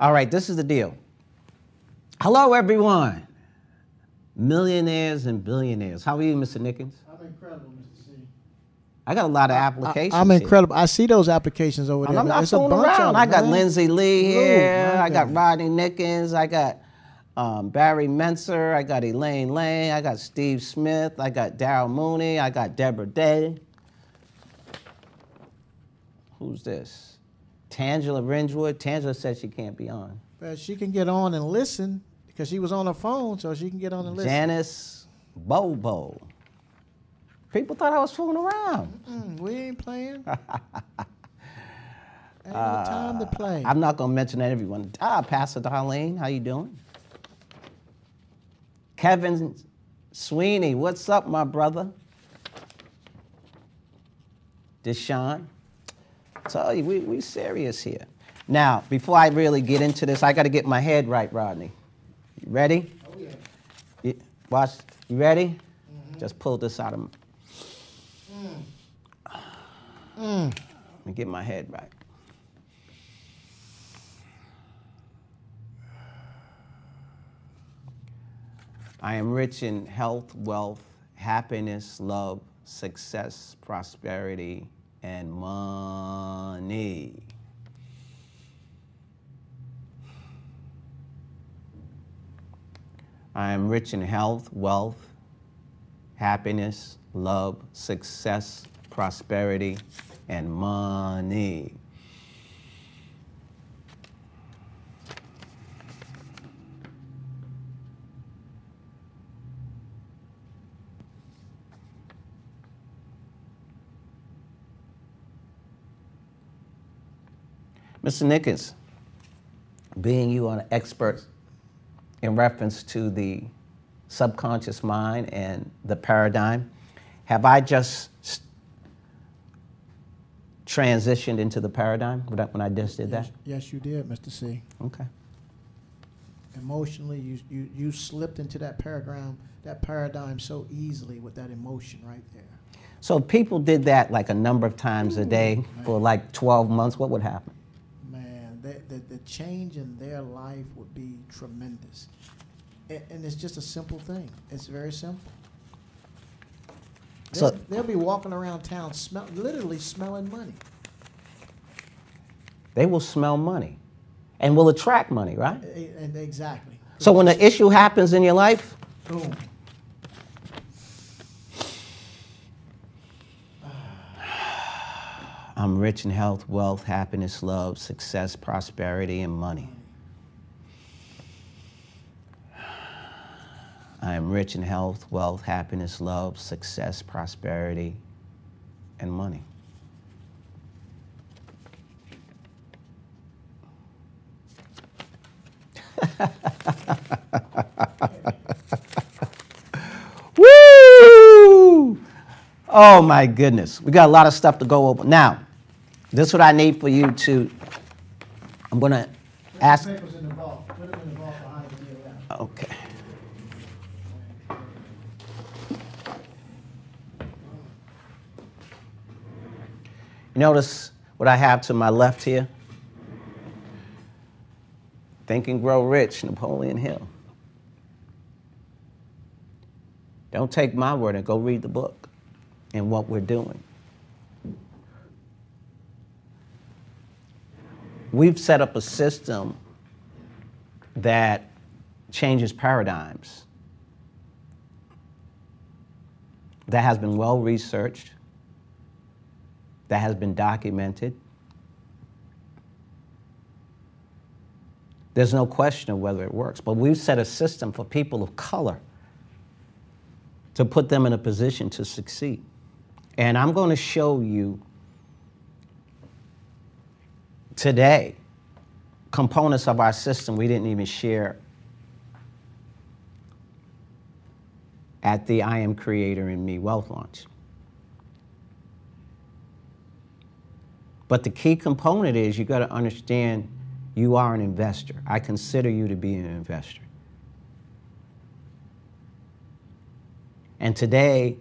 All right, this is the deal. Hello, everyone. Millionaires and billionaires. How are you, Mr. Nickens? I'm incredible, Mr. C. I got a lot of applications. I'm incredible. I see those applications over there. I'm not It's a fooling bunch around. of I them, got man. Lindsay Lee here. I got goodness. Rodney Nickens. I got Barry Menser. I got Elaine Lane. I got Steve Smith. I got Daryl Mooney. I got Deborah Day. Who's this? Tangela Ridgewood. Tangela said she can't be on. But she can get on and listen because she was on her phone, so she can get on and listen. Janice Bobo. People thought I was fooling around. We ain't playing. Ain't no time to play. I'm not going to mention everyone. Pastor Darlene, how you doing? Kevin Sweeney, what's up, my brother? Deshaun. Tell you, we serious here. Now, before I really get into this, I got to get my head right, Rodney. You ready? Oh, yeah. Watch. You ready? Just pull this out of Let me get my head right. I am rich in health, wealth, happiness, love, success, prosperity, and money. I am rich in health, wealth, happiness, love, success, prosperity, and money. Mr. Nickens, being you are an expert in reference to the subconscious mind and the paradigm, have I just transitioned into the paradigm when I just did that? Yes, you did, Mr. C. Okay. Emotionally, you slipped into that paradigm so easily with that emotion right there. So if people did that like a number of times a day for like 12 months, what would happen? Man, the change in their life would be tremendous. And it's just a simple thing. It's very simple. They'll be walking around town literally smelling money. They will smell money and will attract money, right? And exactly. So when an issue happens in your life, boom. I'm rich in health, wealth, happiness, love, success, prosperity, and money. I am rich in health, wealth, happiness, love, success, prosperity, and money. Woo! Oh my goodness. We got a lot of stuff to go over. Now, this is what I need for you to, I'm going to ask. Put papers in the vault. Put them in the vault behind the deal. Okay. You notice what I have to my left here? Think and Grow Rich, Napoleon Hill. Don't take my word and go read the book and what we're doing. We've set up a system that changes paradigms, that has been well researched, that has been documented. There's no question of whether it works, but we've set a system for people of color to put them in a position to succeed. And I'm going to show you today components of our system we didn't even share at the I Am Creator in Me Wealth Launch. But the key component is you got to understand you are an investor. I consider you to be an investor. And today,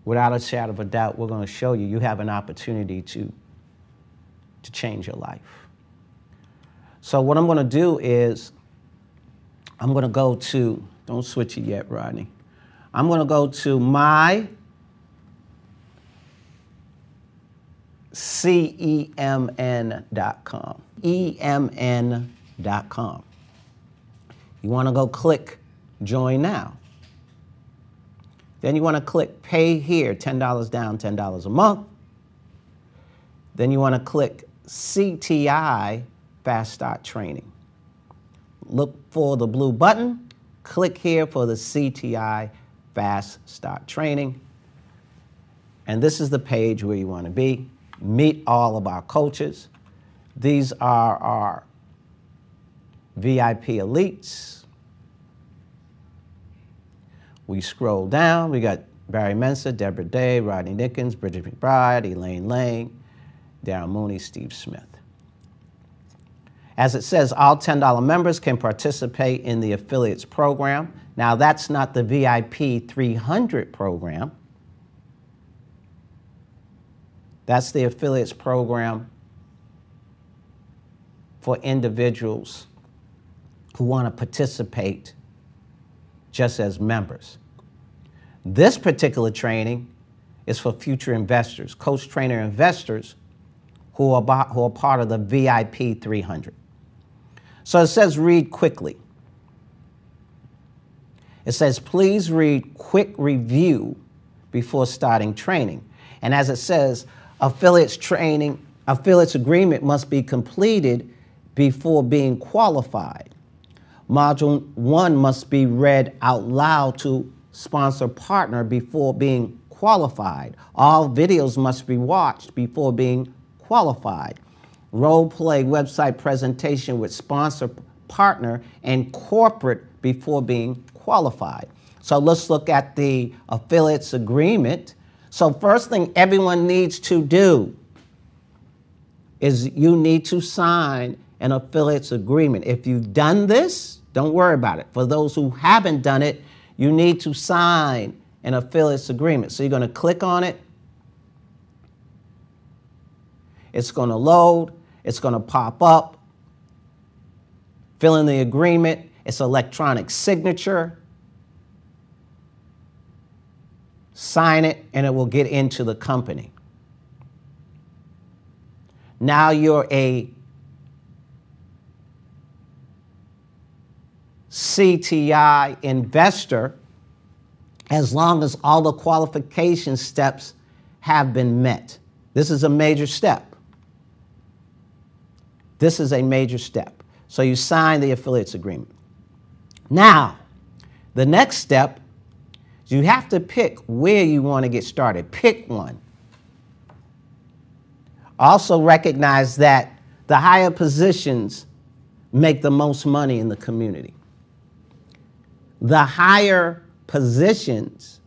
without a shadow of a doubt, we're going to show you have an opportunity to change your life. So what I'm going to do is I'm going to go to, don't switch it yet, Rodney. I'm going to go to my CEMN.com. EMN.com. You want to go click Join Now. Then you want to click Pay Here, $10 down, $10 a month. Then you want to click CTI Fast Start Training. Look for the blue button. Click here for the CTI Fast Start Training. And this is the page where you want to be. Meet all of our coaches. These are our VIP elites. We scroll down. We got Barry Mensah, Deborah Day, Rodney Nickens, Bridget McBride, Elaine Lang, Darren Mooney, Steve Smith. As it says, all $10 members can participate in the affiliates program. Now, that's not the VIP 300 program. That's the affiliates program for individuals who want to participate just as members. This particular training is for future investors, coach trainer investors who are part of the VIP 300. So it says read quickly. It says please read quick review before starting training. And as it says, affiliates agreement must be completed before being qualified. Module 1 must be read out loud to sponsor partner before being qualified. All videos must be watched before being qualified. Role play website presentation with sponsor partner and corporate before being qualified. So let's look at the affiliates agreement. So first thing everyone needs to do is you need to sign an affiliates agreement. If you've done this, don't worry about it. For those who haven't done it, you need to sign an affiliates agreement. So you're going to click on it. It's going to load. It's going to pop up. Fill in the agreement. It's electronic signature. Sign it, and it will get into the company. Now you're a CTI investor as long as all the qualification steps have been met. This is a major step. This is a major step. So you sign the affiliates agreement. Now, the next step, you have to pick where you want to get started. Pick one. Also recognize that the higher positions make the most money in the community. The higher positions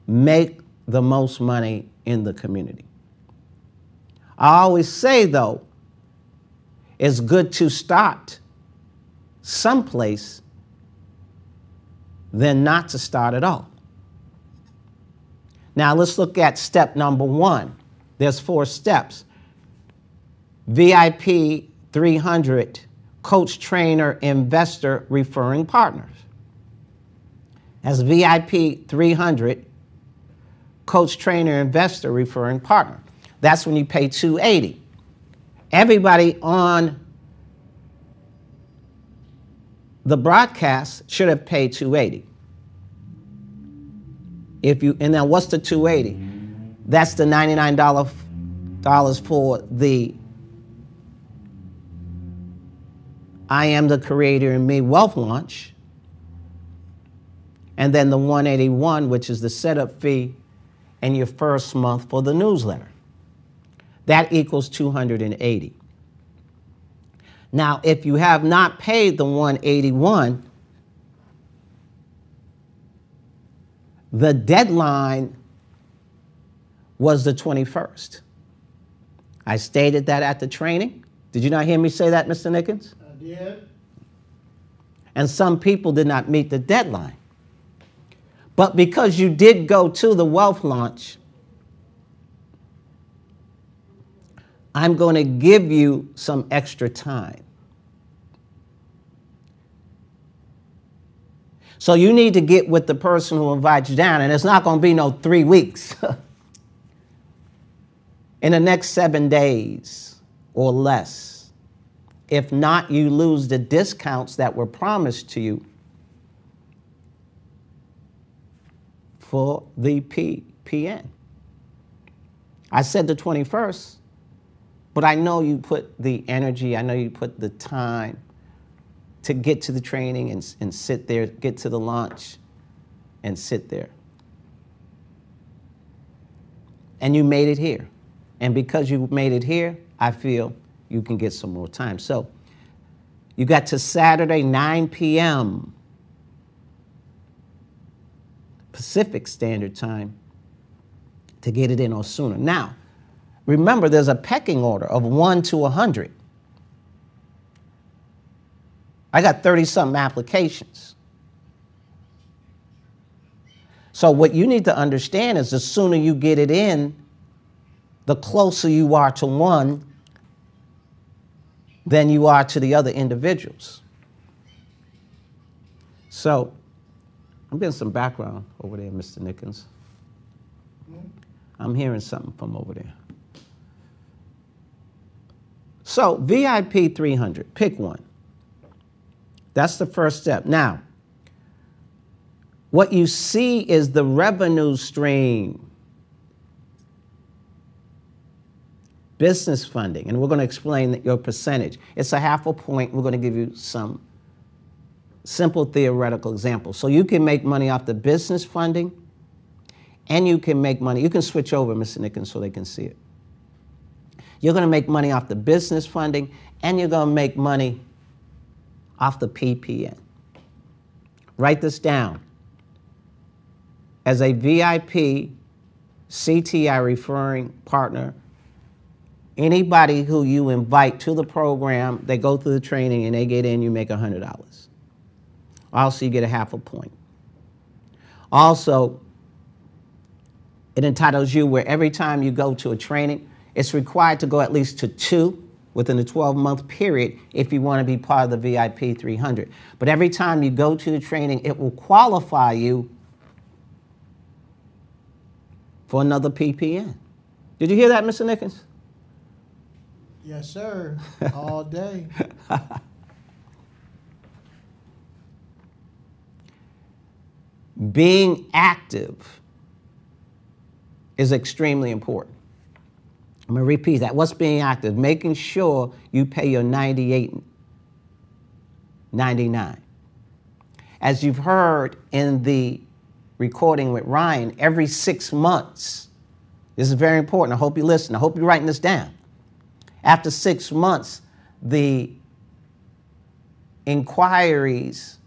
make the most money in the community. I always say, though, it's good to start someplace than not to start at all. Now let's look at step number 1. There's 4 steps. VIP 300, coach, trainer, investor, referring partners. As VIP 300, coach, trainer, investor, referring partner. That's when you pay $280. Everybody on the broadcast should have paid $280. And now what's the $280? That's the $99 for the I Am the Creator in Me Wealth Launch. And then the $181, which is the setup fee and your first month for the newsletter. That equals $280. Now, if you have not paid the $181, the deadline was the 21st. I stated that at the training. Did you not hear me say that, Mr. Nickens? I did. And some people did not meet the deadline. But because you did go to the wealth launch, I'm going to give you some extra time. So you need to get with the person who invites you down, and it's not going to be no 3 weeks. In the next 7 days or less. If not, you lose the discounts that were promised to you for the PPN. I said the 21st, but I know you put the energy, I know you put the time to get to the training and sit there, get to the launch and sit there. And you made it here. And because you made it here, I feel you can get some more time. So you got to Saturday, 9 p.m. Pacific Standard Time to get it in or sooner. Now, remember, there's a pecking order of 1 to 100. I got 30-something applications. So what you need to understand is the sooner you get it in, the closer you are to one than you are to the other individuals. So I'm getting some background over there, Mr. Nickens. I'm hearing something from over there. So VIP 300, pick one. That's the first step. Now, what you see is the revenue stream. Business funding, and we're going to explain your percentage. It's a half a point. We're going to give you some simple theoretical examples. So you can make money off the business funding, and you can make money. You can switch over, Mr. Nickens, so they can see it. You're going to make money off the business funding, and you're going to make money off the PPN. Write this down. As a VIP CTI referring partner, anybody who you invite to the program, they go through the training and they get in, you make $100. Also, you get a half a point. Also, it entitles you where every time you go to a training, it's required to go at least to 2 within a 12-month period if you want to be part of the VIP 300. But every time you go to the training, it will qualify you for another PPN. Did you hear that, Mr. Nickens? Yes, sir. All day. Being active is extremely important. I'm going to repeat that. What's being active? Making sure you pay your $98.99. As you've heard in the recording with Ryan, every 6 months, this is very important. I hope you listen. I hope you're writing this down. After 6 months, the inquiries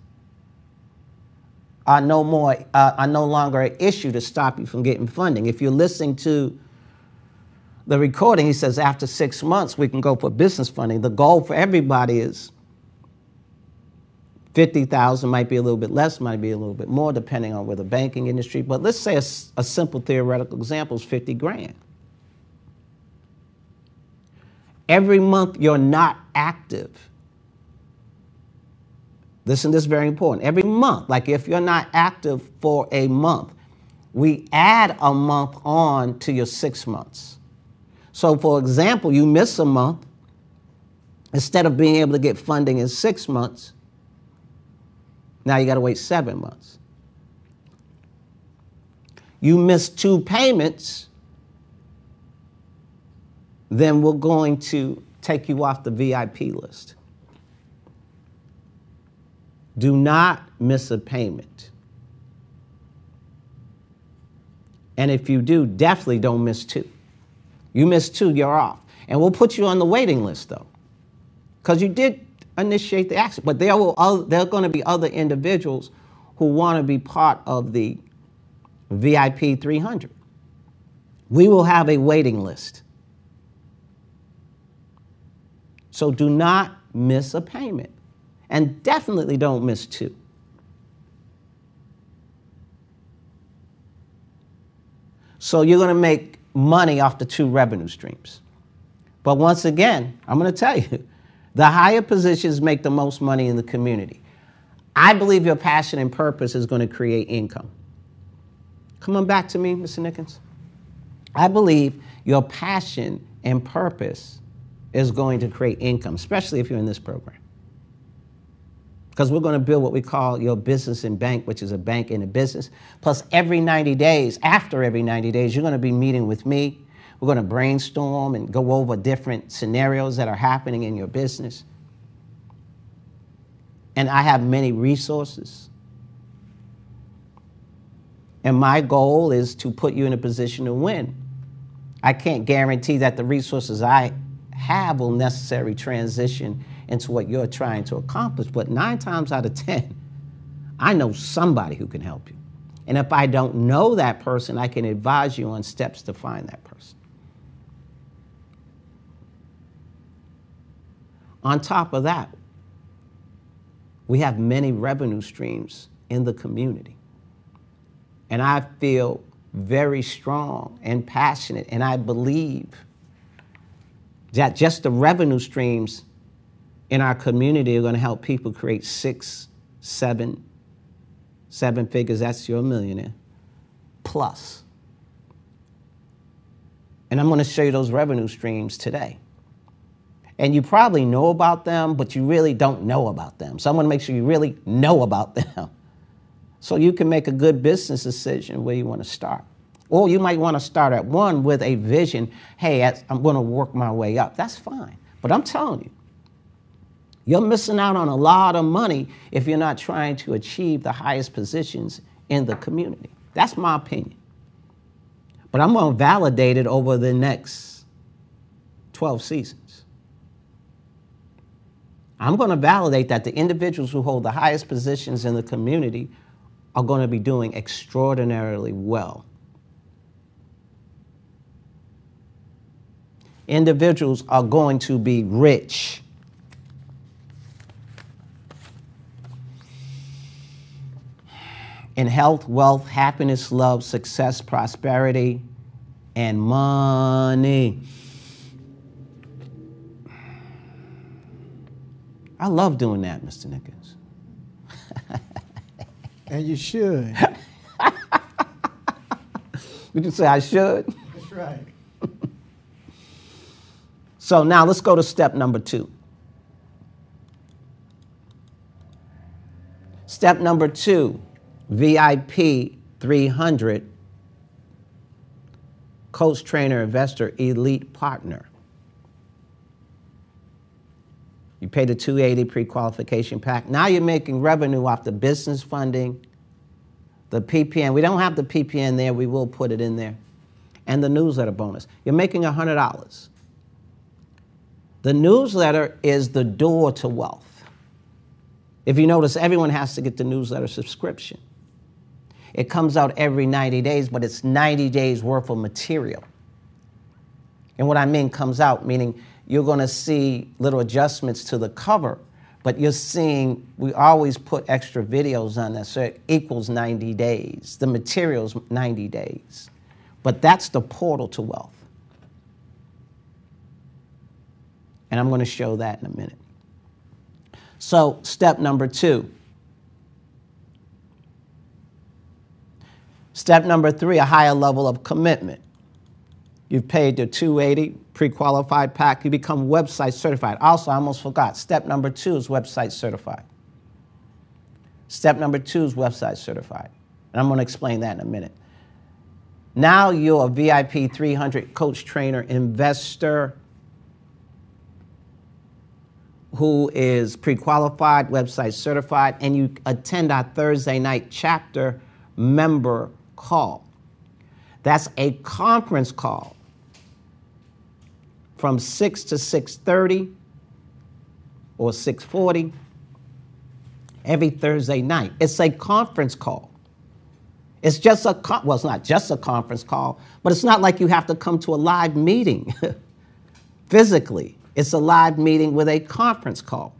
are no longer an issue to stop you from getting funding. If you're listening to the recording, he says after 6 months we can go for business funding. The goal for everybody is 50,000, might be a little bit less, might be a little bit more, depending on where the banking industry. But let's say a simple theoretical example is 50 grand. Every month you're not active. Listen, this is very important. Every month, like if you're not active for a month, we add a month on to your 6 months. So for example, you miss a month, instead of being able to get funding in 6 months, now you got to wait 7 months. You miss 2 payments, then we're going to take you off the VIP list. Do not miss a payment. And if you do, definitely don't miss 2. You miss 2, you're off. And we'll put you on the waiting list, though, because you did initiate the action. But there are going to be other individuals who want to be part of the VIP 300. We will have a waiting list. So do not miss a payment. And definitely don't miss 2. So you're going to make money off the 2 revenue streams. But once again, I'm going to tell you, the higher positions make the most money in the community. I believe your passion and purpose is going to create income. Come on back to me, Mr. Nickens. I believe your passion and purpose is going to create income, especially if you're in this program. Because we're going to build what we call your business and bank, which is a bank and a business. Plus, every 90 days, after every 90 days, you're going to be meeting with me. We're going to brainstorm and go over different scenarios that are happening in your business. And I have many resources. And my goal is to put you in a position to win. I can't guarantee that the resources I have will necessarily transition into what you're trying to accomplish, but 9 times out of 10, I know somebody who can help you. And if I don't know that person, I can advise you on steps to find that person. On top of that, we have many revenue streams in the community. And I feel very strong and passionate, and I believe that just the revenue streams in our community are going to help people create 6, 7 figures. That's your millionaire plus. And I'm going to show you those revenue streams today. And you probably know about them, but you really don't know about them. So I'm going to make sure you really know about them so you can make a good business decision where you want to start. Or you might want to start at one with a vision, hey, I'm going to work my way up. That's fine. But I'm telling you, you're missing out on a lot of money if you're not trying to achieve the highest positions in the community. That's my opinion. But I'm going to validate it over the next 12 seasons. I'm going to validate that the individuals who hold the highest positions in the community are going to be doing extraordinarily well. Individuals are going to be rich. In health, wealth, happiness, love, success, prosperity, and money. I love doing that, Mr. Nickens. And you should. Would you say I should? That's right. So now let's go to step number 2. Step number 2, VIP 300, coach, trainer, investor, elite partner. You pay the $280 pre-qualification pack. Now you're making revenue off the business funding, the PPN. We don't have the PPN there. We will put it in there. And the newsletter bonus. You're making $100. The newsletter is the door to wealth. If you notice, everyone has to get the newsletter subscription. It comes out every 90 days, but it's 90 days worth of material. And what I mean comes out, meaning you're going to see little adjustments to the cover, but you're seeing, we always put extra videos on that, so it equals 90 days. The material's 90 days. But that's the portal to wealth. And I'm going to show that in a minute. So step number 2. Step number 3, a higher level of commitment. You've paid the $280 pre-qualified pack. You become website certified. Also, I almost forgot. Step number 2 is website certified. Step number 2 is website certified. And I'm going to explain that in a minute. Now you're a VIP 300 coach, trainer, investor who is pre-qualified, website certified, and you attend our Thursday night chapter member call. That's a conference call from 6 to 6:30 or 6:40 every Thursday night. It's a conference call. It's just well, it's not just a conference call, but it's not like you have to come to a live meeting physically. It's a live meeting with a conference call.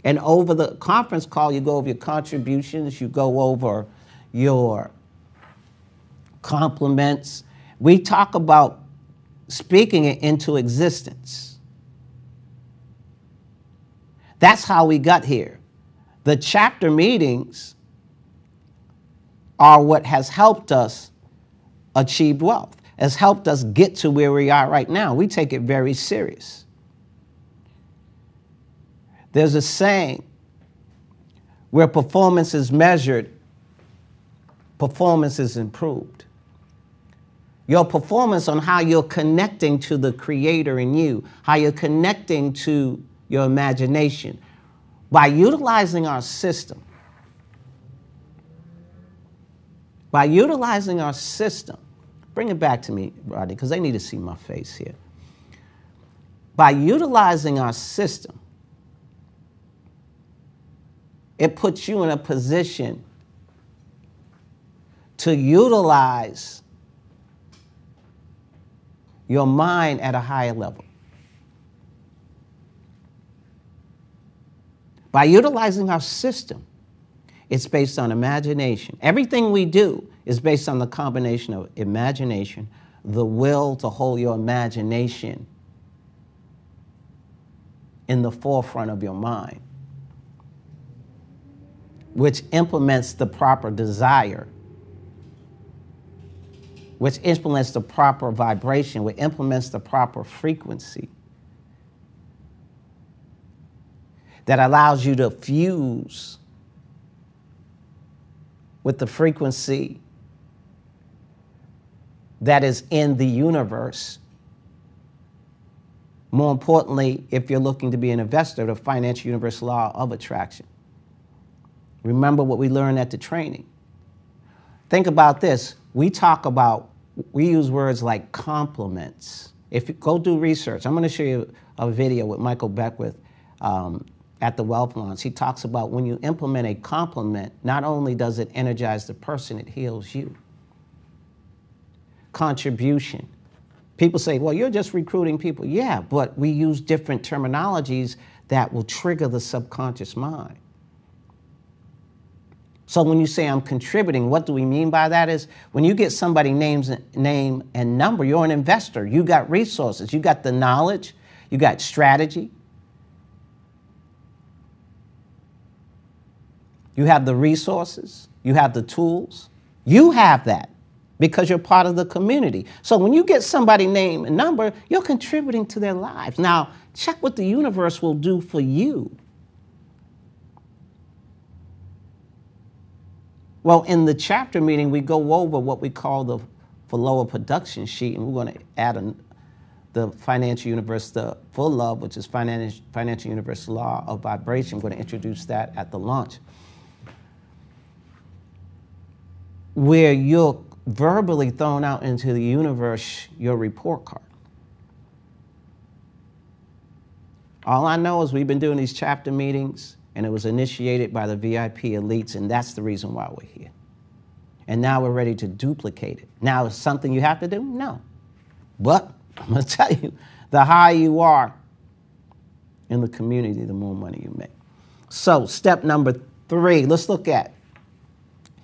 And over the conference call, you go over your contributions, you go over your compliments. We talk about speaking it into existence. That's how we got here. The chapter meetings are what has helped us achieve wealth, has helped us get to where we are right now. We take it very serious. There's a saying, where performance is measured, performance is improved. Your performance on how you're connecting to the Creator in you, how you're connecting to your imagination. By utilizing our system, bring it back to me, Rodney, because they need to see my face here. By utilizing our system, it puts you in a position to utilize your mind at a higher level. By utilizing our system, it's based on imagination. Everything we do is based on the combination of imagination, the will to hold your imagination in the forefront of your mind, which implements the proper desire, which implements the proper vibration, which implements the proper frequency that allows you to fuse with the frequency that is in the universe. More importantly, if you're looking to be an investor, the financial universe law of attraction. Remember what we learned at the training. Think about this. We use words like compliments. If you go do research, I'm going to show you a video with Michael Beckwith at the Wealth Launch. He talks about when you implement a compliment, not only does it energize the person, it heals you. Contribution. People say, well, you're just recruiting people. Yeah, but we use different terminologies that will trigger the subconscious mind. So when you say I'm contributing, what do we mean by that is when you get somebody name and number, you're an investor. You got resources. You got the knowledge. You got strategy. You have the resources. You have the tools. You have that because you're part of the community. So when you get somebody name and number, you're contributing to their lives. Now, check what the universe will do for you. Well, in the chapter meeting, we go over what we call the flow of production sheet, and we're going to add the financial universe, the full love, which is financial universe law of vibration. We're going to introduce that at the launch, where you're verbally thrown out into the universe your report card. All I know is we've been doing these chapter meetings, and it was initiated by the VIP elites, and that's the reason why we're here. And now we're ready to duplicate it. Now, is something you have to do? No. But I'm going to tell you, the higher you are in the community, the more money you make. So step number 3, let's look at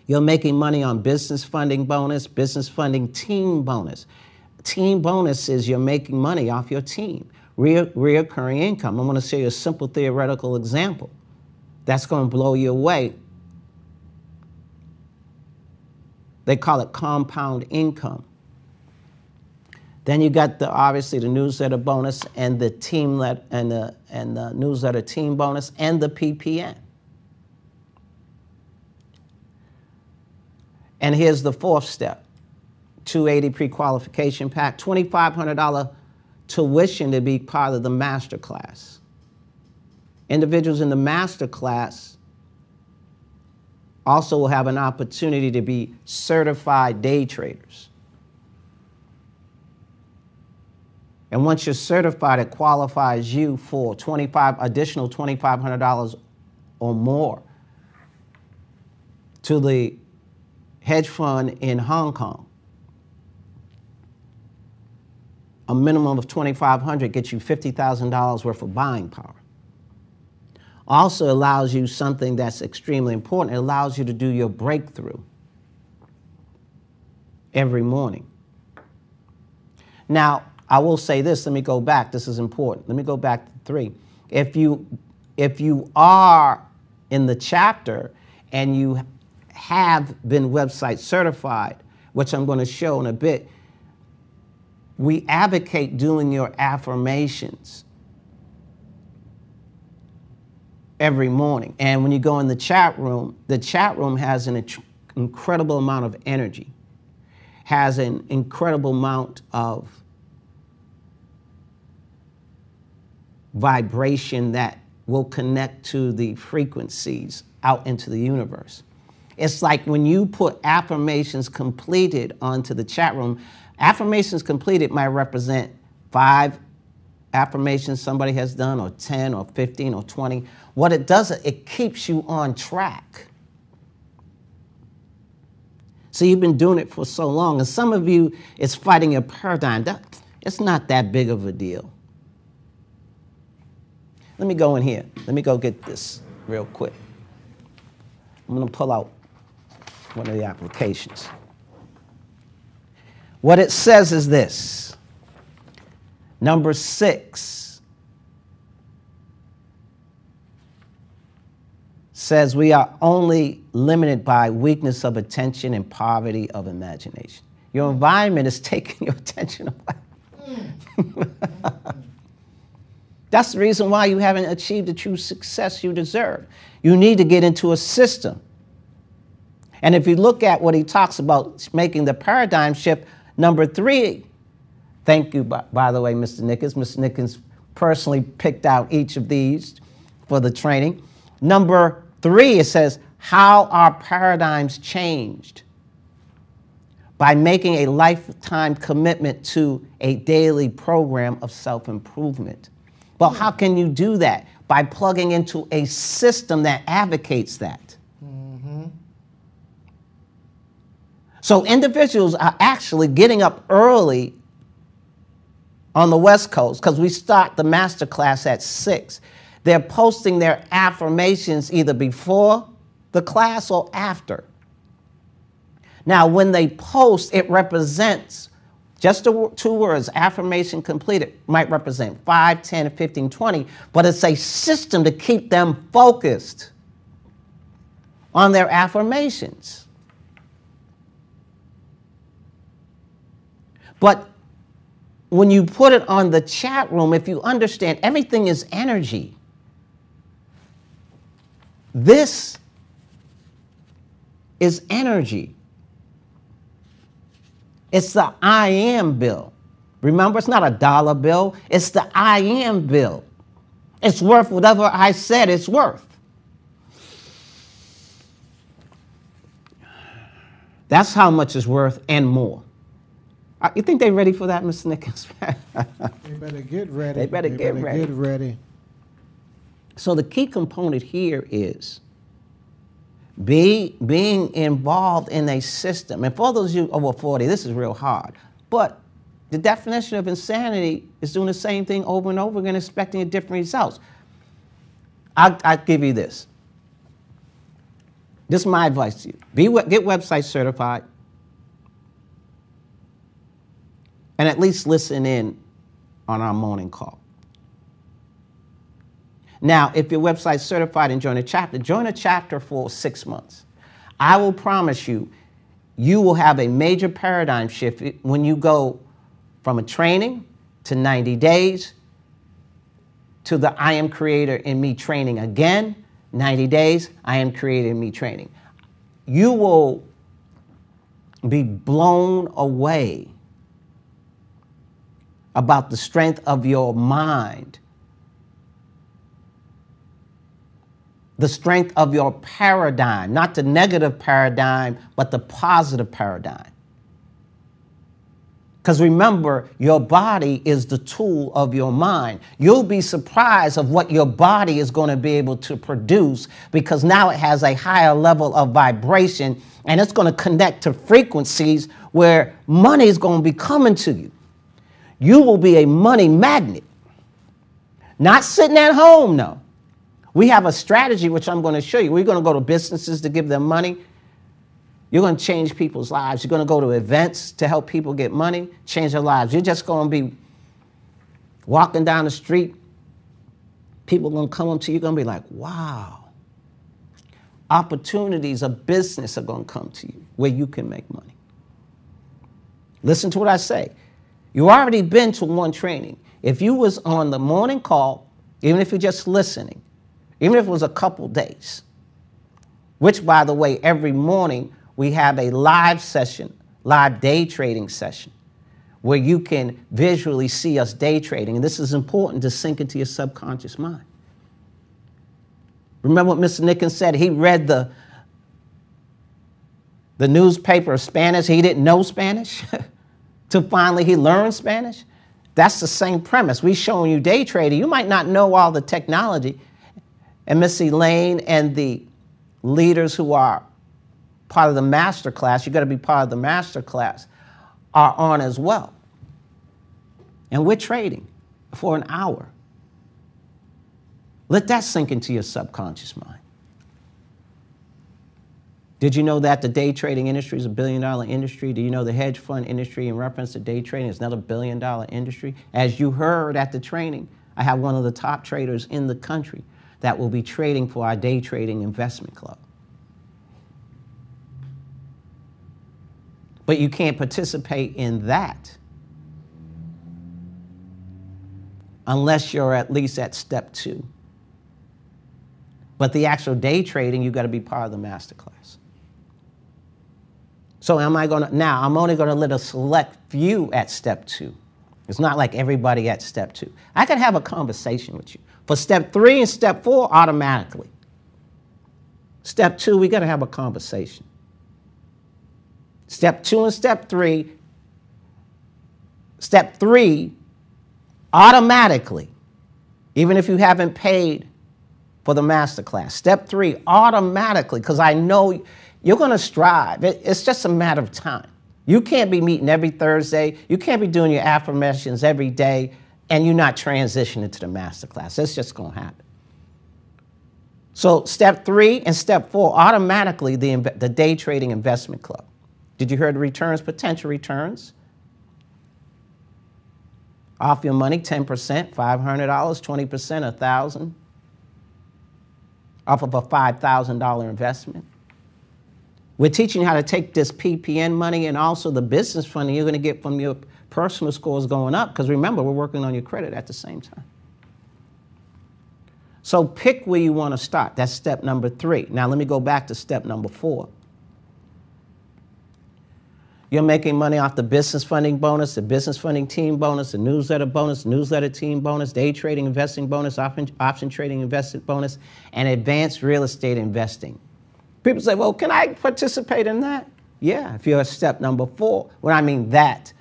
you're making money on business funding bonus, business funding team bonus. Team bonus is you're making money off your team, reoccurring income. I'm going to show you a simple theoretical example. That's going to blow you away. They call it compound income. Then you got obviously the newsletter bonus and the the newsletter team bonus and the PPN. And here's the 4th step: $280 pre-qualification pack, $2,500 tuition to be part of the master class. Individuals in the master class also will have an opportunity to be certified day traders. And once you're certified, it qualifies you for additional $2,500 or more to the hedge fund in Hong Kong. A minimum of $2,500 gets you $50,000 worth of buying power. Also allows you something that's extremely important. It allows you to do your breakthrough every morning. Now, I will say this. Let me go back. This is important. Let me go back to 3. If you are in the chapter and you have been website certified, which I'm going to show in a bit, we advocate doing your affirmations every morning. And when you go in the chat room has an incredible amount of energy, has an incredible amount of vibration that will connect to the frequencies out into the universe. It's like when you put affirmations completed onto the chat room, affirmations completed might represent 5 affirmations somebody has done, or 10 or 15 or 20. What it does, it keeps you on track. So you've been doing it for so long, and some of you, it's fighting your paradigm. It's not that big of a deal. Let me go in here. Let me go get this real quick. I'm going to pull out one of the applications. What it says is this. Number 6 says we are only limited by weakness of attention and poverty of imagination. Your environment is taking your attention away. That's the reason why you haven't achieved the true success you deserve. You need to get into a system. And if you look at what he talks about making the paradigm shift, number 3, thank you, by the way, Mr. Nickens. Mr. Nickens personally picked out each of these for the training. Number 3, it says, how our paradigms changed by making a lifetime commitment to a daily program of self-improvement. Well, how can you do that? By plugging into a system that advocates that. Mm-hmm. So individuals are actually getting up early on the West Coast, because we start the master class at 6. They're posting their affirmations either before the class or after. Now, when they post, it represents just the 2 words, affirmation completed, might represent 5, 10, 15, 20, but it's a system to keep them focused on their affirmations. But when you put it on the chat room, if you understand, everything is energy. This is energy. It's the I am bill. Remember, it's not a dollar bill. It's the I am bill. It's worth whatever I said it's worth. That's how much it's worth and more. You think they're ready for that, Mr. Nickens? They better get ready. They better get ready. So the key component here is being involved in a system. And for those of you over 40, this is real hard. But the definition of insanity is doing the same thing over and over again, expecting different results. I'll give you this. This is my advice to you. Get website certified. And at least listen in on our morning call. Now, if your website's certified and join a chapter for 6 months. I will promise you, you will have a major paradigm shift when you go from a training to 90 days to the I Am Creator in Me training again, 90 days, I Am Creator in Me training. You will be blown away about the strength of your mind, the strength of your paradigm, not the negative paradigm, but the positive paradigm. Because remember, your body is the tool of your mind. You'll be surprised of what your body is going to be able to produce, because now it has a higher level of vibration, and it's going to connect to frequencies where money is going to be coming to you. You will be a money magnet. Not sitting at home, no. We have a strategy, which I'm going to show you. We're going to go to businesses to give them money. You're going to change people's lives. You're going to go to events to help people get money, change their lives. You're just going to be walking down the street. People are going to come up to you. You're going to be like, wow, opportunities of business are going to come to you where you can make money. Listen to what I say. You already been to one training. If you was on the morning call, even if you're just listening, even if it was a couple days, which, by the way, every morning we have a live session, live day trading session, where you can visually see us day trading. And this is important to sink into your subconscious mind. Remember what Mr. Nickens said? He read the newspaper of Spanish. He didn't know Spanish. Till finally he learned Spanish. That's the same premise. We showing you day trading. You might not know all the technology. And Miss Elaine and the leaders who are part of the master class, you got to be part of the master class, are on as well. And we're trading for an hour. Let that sink into your subconscious mind. Did you know that the day trading industry is $1 billion industry? Do you know the hedge fund industry in reference to day trading is another $1 billion industry? As you heard at the training, I have one of the top traders in the country that will be trading for our day trading investment club. But you can't participate in that unless you're at least at step 2. But the actual day trading, you've got to be part of the masterclass. So I'm only going to let a select few at step 2. It's not like everybody at step 2. I can have a conversation with you. For step 3 and step 4, automatically. Step 2, we got to have a conversation. Step 2 and step 3, automatically, even if you haven't paid for the masterclass. Step 3, automatically, because I know you're going to strive. It's just a matter of time. You can't be meeting every Thursday. You can't be doing your affirmations every day, and you're not transitioning to the masterclass. That's just going to happen. So step 3 and step 4, automatically the day trading investment club. Did you hear the returns, potential returns? Off your money, 10%, $500, 20%, $1,000. Off of a $5,000 investment. We're teaching you how to take this PPN money and also the business funding you're going to get from your personal scores going up, because remember, we're working on your credit at the same time. So pick where you want to start. That's step number 3. Now let me go back to step number 4. You're making money off the business funding bonus, the business funding team bonus, the newsletter team bonus, day trading investing bonus, option trading investment bonus, and advanced real estate investing. People say, well, can I participate in that? Yeah, if you're at step number 4. When I mean that,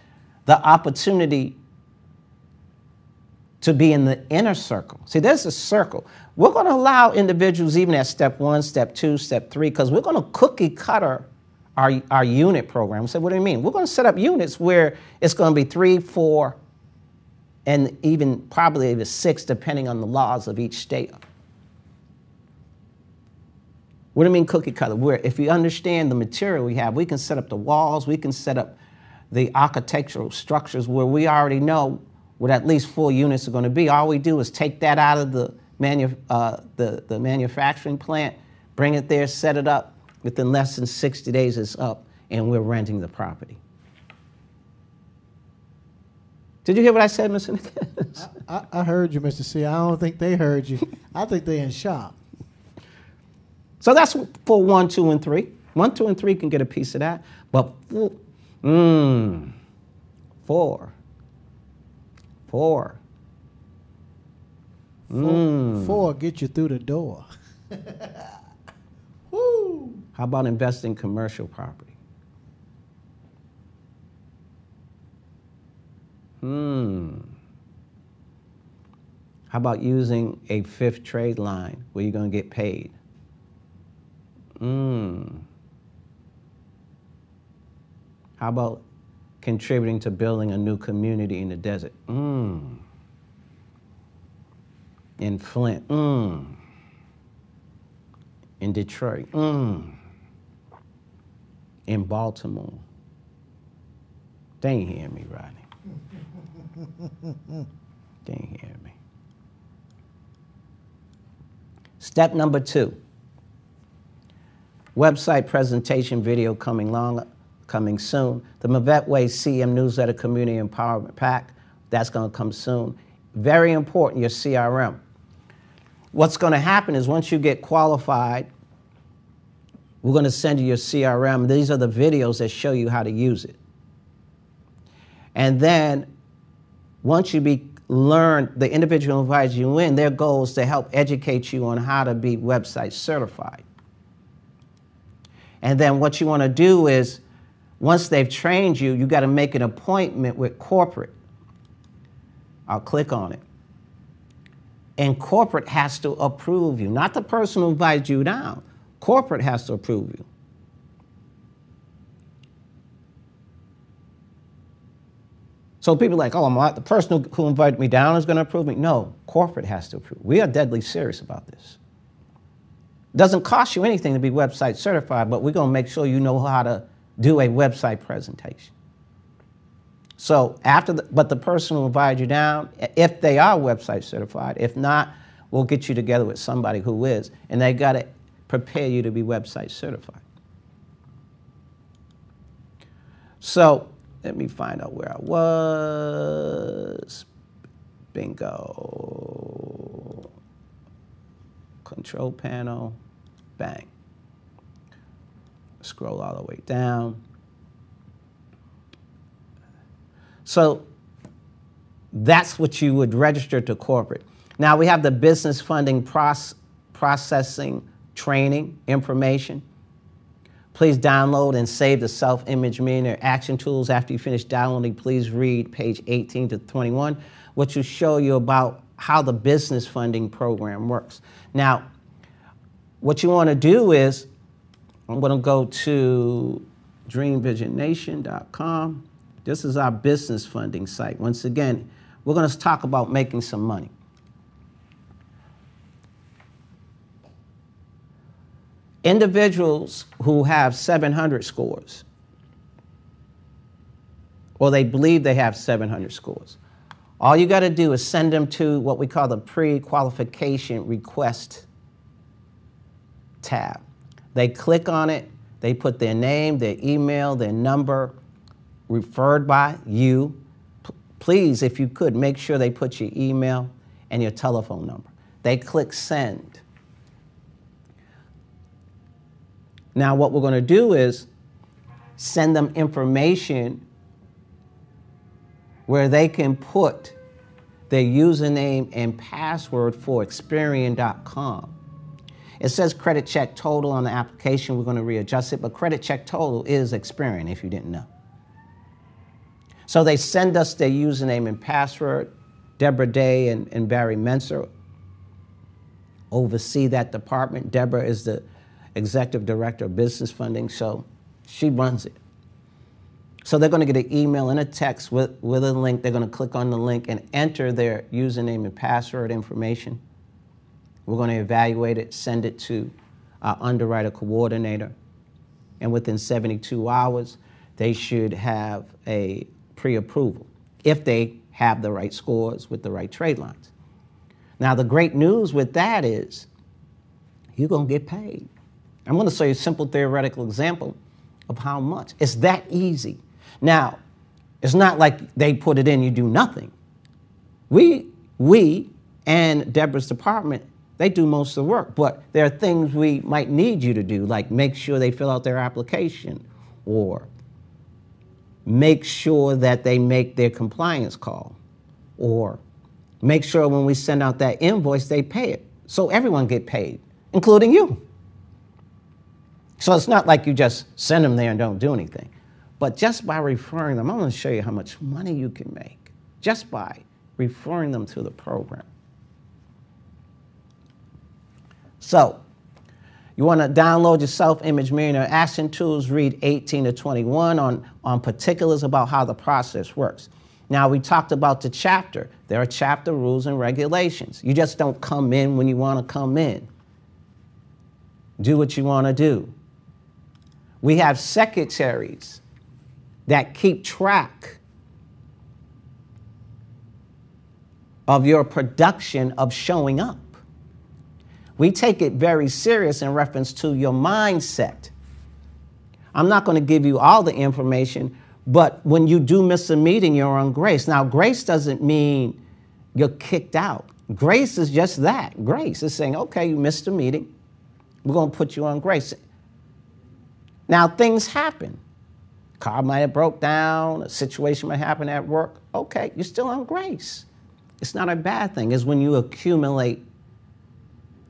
the opportunity to be in the inner circle. See, there's a circle. We're going to allow individuals even at step 1, step 2, step 3, because we're going to cookie cutter our unit program. So what do you mean? We're going to set up units where it's going to be 3, 4, and even probably even 6, depending on the laws of each state. What do you mean cookie cutter? Where if you understand the material we have, we can set up the walls, we can set up the architectural structures where we already know what at least 4 units are going to be. All we do is take that out of the manufacturing plant, bring it there, set it up. Within less than 60 days, it's up, and we're renting the property. Did you hear what I said, Mr. Nickens? I heard you, Mr. C. I don't think they heard you. I think they're in shock. So that's for 1, 2, and 3. 1, 2, and 3 can get a piece of that. But 4. 4 get you through the door. Woo! How about investing in commercial property? How about using a 5th trade line where you're going to get paid? How about contributing to building a new community in the desert? In Flint. In Detroit. In Baltimore. They ain't hearing me, Rodney. They ain't hearing me. Step number 2. Website presentation video coming soon. The Mavette Way CM Newsletter Community Empowerment Pack, that's going to come soon. Very important, your CRM. What's going to happen is once you get qualified, we're going to send you your CRM. These are the videos that show you how to use it. And then once you learn, the individual who invites you in, their goal is to help educate you on how to be website certified. And then what you want to do is, once they've trained you, you got to make an appointment with corporate. I'll click on it. And corporate has to approve you, not the person who invited you down. Corporate has to approve you. So people are like, oh, the person who invited me down is going to approve me. No, corporate has to approve. We are deadly serious about this. It doesn't cost you anything to be website certified, but we're going to make sure you know how to do a website presentation. So but the person who invited you down, if they are website certified, if not, we'll get you together with somebody who is, and they got to prepare you to be website certified. So let me find out where I was. Bingo. Control panel. Bang. Scroll all the way down. So that's what you would register to corporate. Now we have the business funding processing training information. Please download and save the self-image millionaire action tools. After you finish downloading, please read page 18 to 21, which will show you about how the business funding program works. Now, what you want to do is, I'm going to go to dreamvisionnation.com. This is our business funding site. Once again, we're going to talk about making some money. Individuals who have 700 scores, or they believe they have 700 scores, all you got to do is send them to what we call the pre-qualification request tab. They click on it, they put their name, their email, their number, referred by you. Please, if you could, make sure they put your email and your telephone number. They click send. Now what we're going to do is send them information where they can put their username and password for Experian.com. It says credit check total on the application. We're going to readjust it, but credit check total is Experian, if you didn't know. So they send us their username and password. Deborah Day and Barry Menser oversee that department. Deborah is the executive director of business funding, so she runs it. So they're going to get an email and a text with a link. They're going to click on the link and enter their username and password information. We're going to evaluate it, send it to our underwriter coordinator, and within 72 hours, they should have a pre-approval if they have the right scores with the right trade lines. Now, the great news with that is you're going to get paid. I'm going to show you a simple theoretical example of how much. It's that easy. Now, it's not like they put it in, you do nothing. We and Deborah's department, they do most of the work, but there are things we might need you to do, like make sure they fill out their application or make sure that they make their compliance call or make sure when we send out that invoice, they pay it. So everyone get paid, including you. So it's not like you just send them there and don't do anything. But just by referring them, I'm going to show you how much money you can make just by referring them to the program. So you want to download your self-image millionaire action tools, read 18 to 21 on particulars about how the process works. Now, we talked about the chapter. There are chapter rules and regulations. You just don't come in when you want to come in. Do what you want to do. We have secretaries that keep track of your production of showing up. We take it very serious in reference to your mindset. I'm not going to give you all the information, but when you do miss a meeting, you're on grace. Now, grace doesn't mean you're kicked out. Grace is just that. Grace is saying, okay, you missed a meeting. We're going to put you on grace. Now, things happen. Car might have broke down. A situation might happen at work. Okay, you're still on grace. It's not a bad thing. It's when you accumulate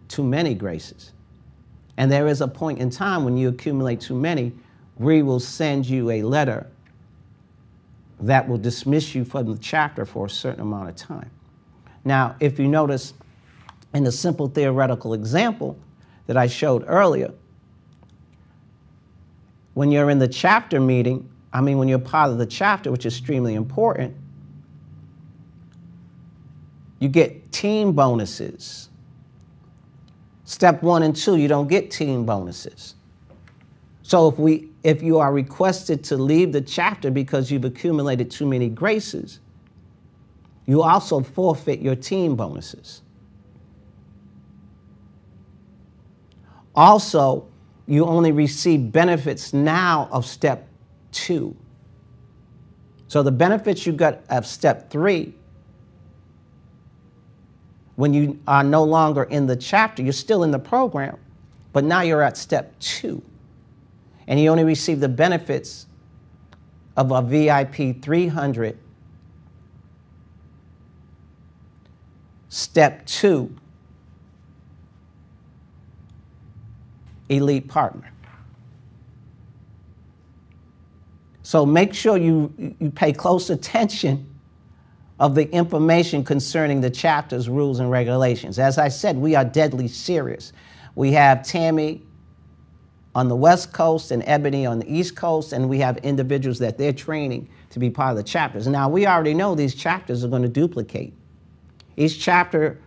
too many graces. And there is a point in time when you accumulate too many, we will send you a letter that will dismiss you from the chapter for a certain amount of time. Now, if you notice in the simple theoretical example that I showed earlier, when you're in the chapter meeting, when you're part of the chapter, which is extremely important, you get team bonuses. Step 1 and 2, you don't get team bonuses. So if you are requested to leave the chapter because you've accumulated too many graces, you also forfeit your team bonuses. Also, you only receive benefits now of step 2. So the benefits you got of step 3, when you are no longer in the chapter, you're still in the program, but now you're at step 2. And you only receive the benefits of a VIP 300 step 2 elite partner. So make sure you pay close attention of the information concerning the chapter's rules and regulations. As I said, we are deadly serious. We have Tammy on the West Coast and Ebony on the East Coast, and we have individuals that they're training to be part of the chapters. Now, we already know these chapters are going to duplicate. Each chapter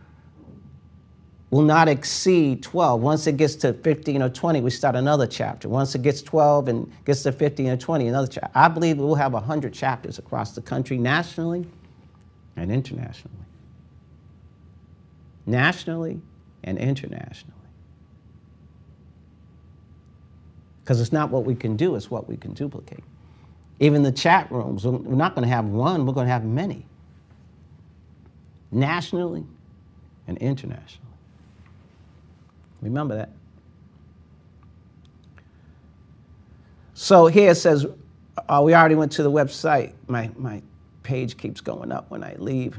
will not exceed 12. Once it gets to 15 or 20, we start another chapter. Once it gets 12 and gets to 15 or 20, another chapter. I believe we'll have 100 chapters across the country, nationally and internationally. Nationally and internationally. Because it's not what we can do, it's what we can duplicate. Even the chat rooms, we're not going to have one, we're going to have many. Nationally and internationally. Remember that. So here it says, we already went to the website. My page keeps going up when I leave.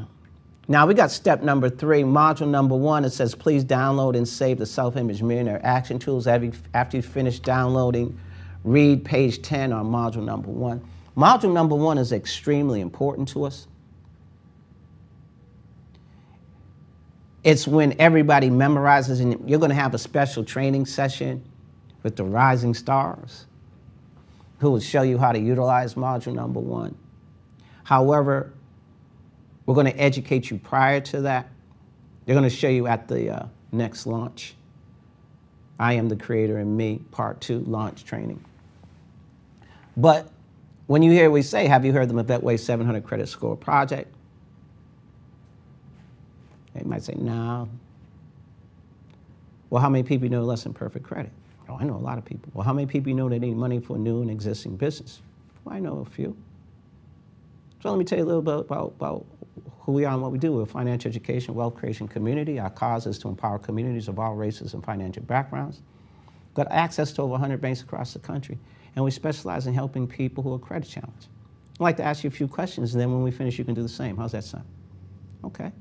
Now we got step number 3, module number 1. It says, please download and save the Self-Image Millionaire Action Tools. After you finish downloading, read page 10 on module number 1. Module number 1 is extremely important to us. It's when everybody memorizes, and you're going to have a special training session with the rising stars who will show you how to utilize module number 1. However, we're going to educate you prior to that. They're going to show you at the next launch. I Am the Creator in Me, Part 2, launch training. But when you hear we say, have you heard the Mavette 700 Credit Score Project? They might say, no. Well, how many people know less than perfect credit? Oh, I know a lot of people. Well, how many people know they need money for new and existing business? Well, I know a few. So let me tell you a little bit about who we are and what we do. We're a financial education, wealth creation community. Our cause is to empower communities of all races and financial backgrounds. We've got access to over 100 banks across the country, and we specialize in helping people who are credit challenged. I'd like to ask you a few questions, and then when we finish, you can do the same. How's that sound? Okay.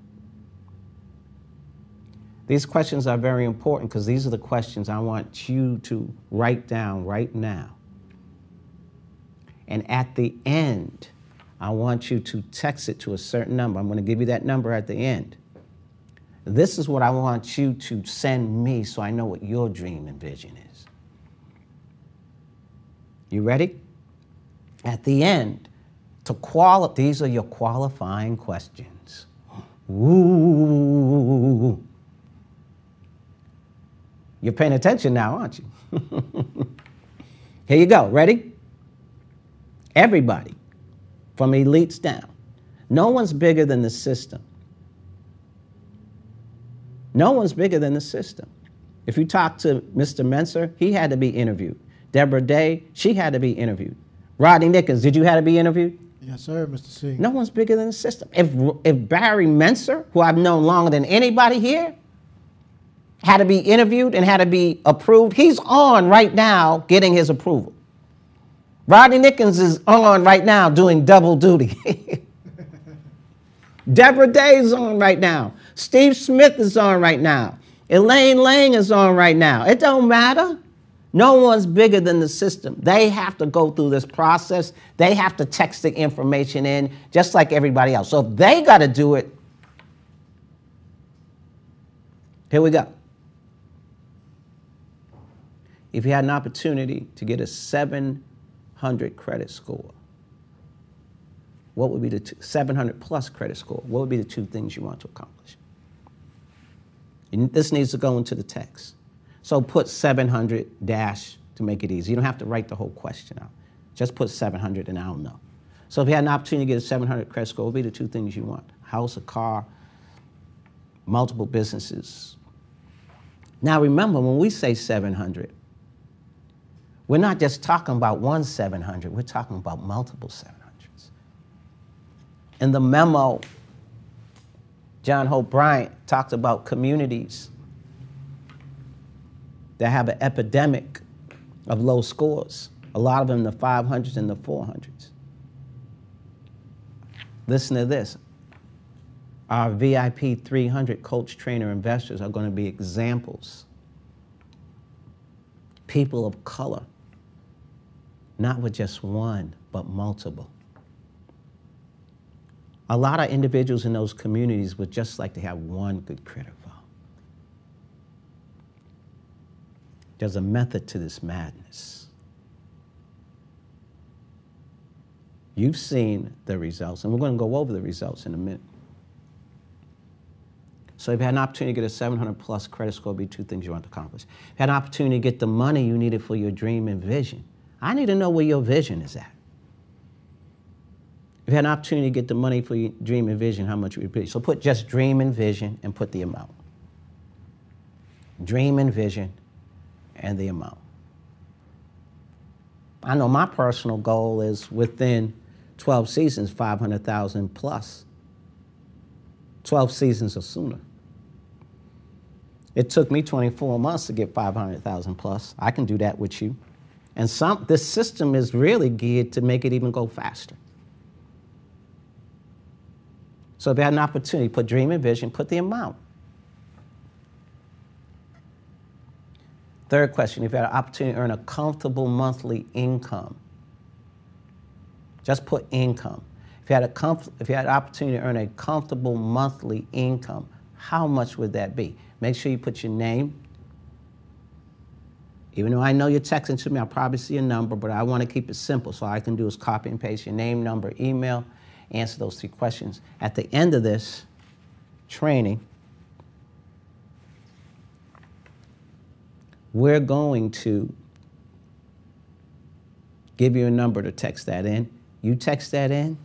These questions are very important because these are the questions I want you to write down right now. And at the end, I want you to text it to a certain number. I'm going to give you that number at the end. This is what I want you to send me so I know what your dream and vision is. You ready? At the end, these are your qualifying questions. Ooh. You're paying attention now, aren't you? Here you go. Ready? Everybody, from elites down. No one's bigger than the system. No one's bigger than the system. If you talk to Mr. Menser, he had to be interviewed. Deborah Day, she had to be interviewed. Rodney Nickens, did you have to be interviewed? Yes, sir, Mr. C. No one's bigger than the system. If Barry Menser, who I've known longer than anybody here, had to be interviewed and had to be approved, he's on right now getting his approval. Rodney Nickens is on right now doing double duty. Deborah Day is on right now. Steve Smith is on right now. Elaine Lang is on right now. It don't matter. No one's bigger than the system. They have to go through this process. They have to text the information in just like everybody else. So if they got to do it, here we go. If you had an opportunity to get a 700 credit score, what would be the 700 plus credit score? What would be the two things you want to accomplish? And this needs to go into the text. So put 700 dash to make it easy. You don't have to write the whole question out. Just put 700 and I'll know. So if you had an opportunity to get a 700 credit score, what would be the two things you want? House, a car, multiple businesses. Now remember, when we say 700, we're not just talking about one 700, we're talking about multiple 700s. In the memo, John Hope Bryant talks about communities that have an epidemic of low scores, a lot of them in the 500s and the 400s. Listen to this. Our VIP 300 coach, trainer, investors are going to be examples. People of color, not with just one, but multiple. A lot of individuals in those communities would just like to have one good credit file. There's a method to this madness. You've seen the results, and we're going to go over the results in a minute. So if you had an opportunity to get a 700 plus credit score, it'd be two things you want to accomplish. If you had an opportunity to get the money you needed for your dream and vision, I need to know where your vision is at. If you had an opportunity to get the money for your dream and vision, how much would it be? So put just dream and vision and put the amount. Dream and vision and the amount. I know my personal goal is within 12 seasons, 500,000 plus. 12 seasons or sooner. It took me 24 months to get 500,000 plus. I can do that with you. And this system is really geared to make it even go faster. So if you had an opportunity, put dream and vision, put the amount. Third question, if you had an opportunity to earn a comfortable monthly income, just put income. If you had an opportunity to earn a comfortable monthly income, how much would that be? Make sure you put your name. Even though I know you're texting to me, I'll probably see a number, but I want to keep it simple. So all I can do is copy and paste your name, number, email, answer those three questions. At the end of this training, we're going to give you a number to text that in. You text that in,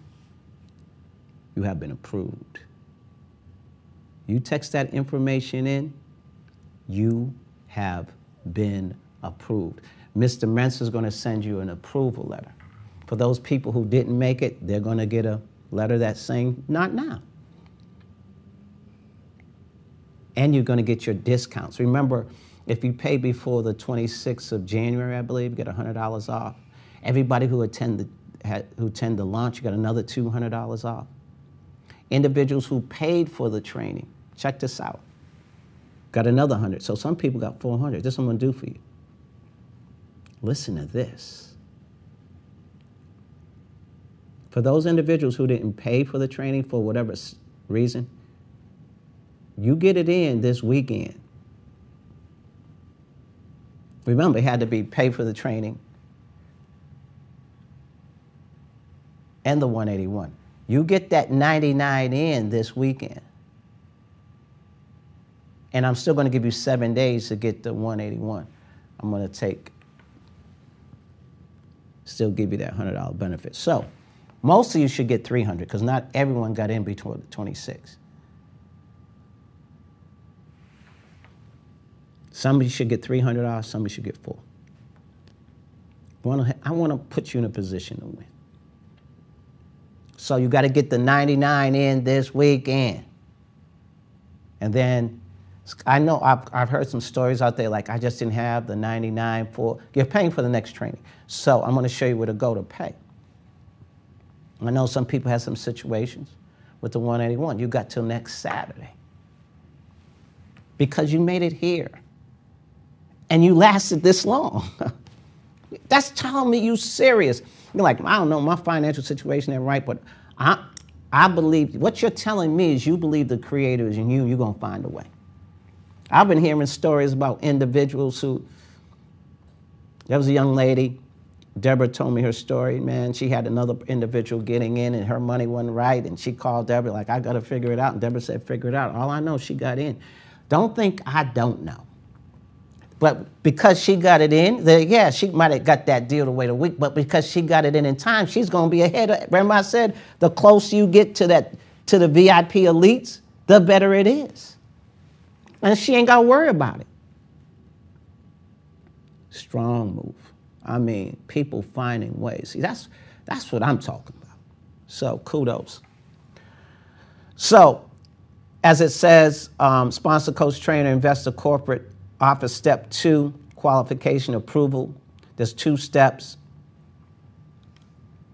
you have been approved. You text that information in, you have been approved. Mr. Mensa is going to send you an approval letter. For those people who didn't make it, they're going to get a letter that's saying, not now. And you're going to get your discounts. Remember, if you pay before the 26th of January, I believe, you get $100 off. Everybody who attend the launch, you got another $200 off. Individuals who paid for the training, check this out, got another 100. So some people got 400. This is what I'm going to do for you. Listen to this. For those individuals who didn't pay for the training for whatever reason, you get it in this weekend. Remember, it had to be paid for the training and the 181. You get that 99 in this weekend. And I'm still going to give you 7 days to get the 181. I'm going to still give you that $100 benefit. So most of you should get 300 because not everyone got in before the 26. Somebody should get $300, somebody should get $4. I want to put you in a position to win. So you got to get the 99 in this weekend. And then I know I've heard some stories out there like I just didn't have the 99 for, you're paying for the next training. So I'm going to show you where to go to pay. I know some people have some situations with the 181. You got till next Saturday because you made it here and you lasted this long. That's telling me you serious. You're like, I don't know, my financial situation ain't right, but I believe, what you're telling me is you believe the Creator is in you, you're going to find a way. I've been hearing stories about individuals who, there was a young lady, Deborah told me her story, man, she had another individual getting in and her money wasn't right, and she called Deborah like, I got to figure it out, and Deborah said, figure it out. All I know, she got in. Don't think I don't know. But because she got it in, yeah, she might have got that deal to wait a week, but because she got it in time, she's going to be ahead of, remember I said, the closer you get to the VIP elites, the better it is. And she ain't got to worry about it. Strong move. I mean, people finding ways. See, that's what I'm talking about. So kudos. So, as it says, sponsor, coach, trainer, investor, corporate office, step 2, qualification approval. There's 2 steps.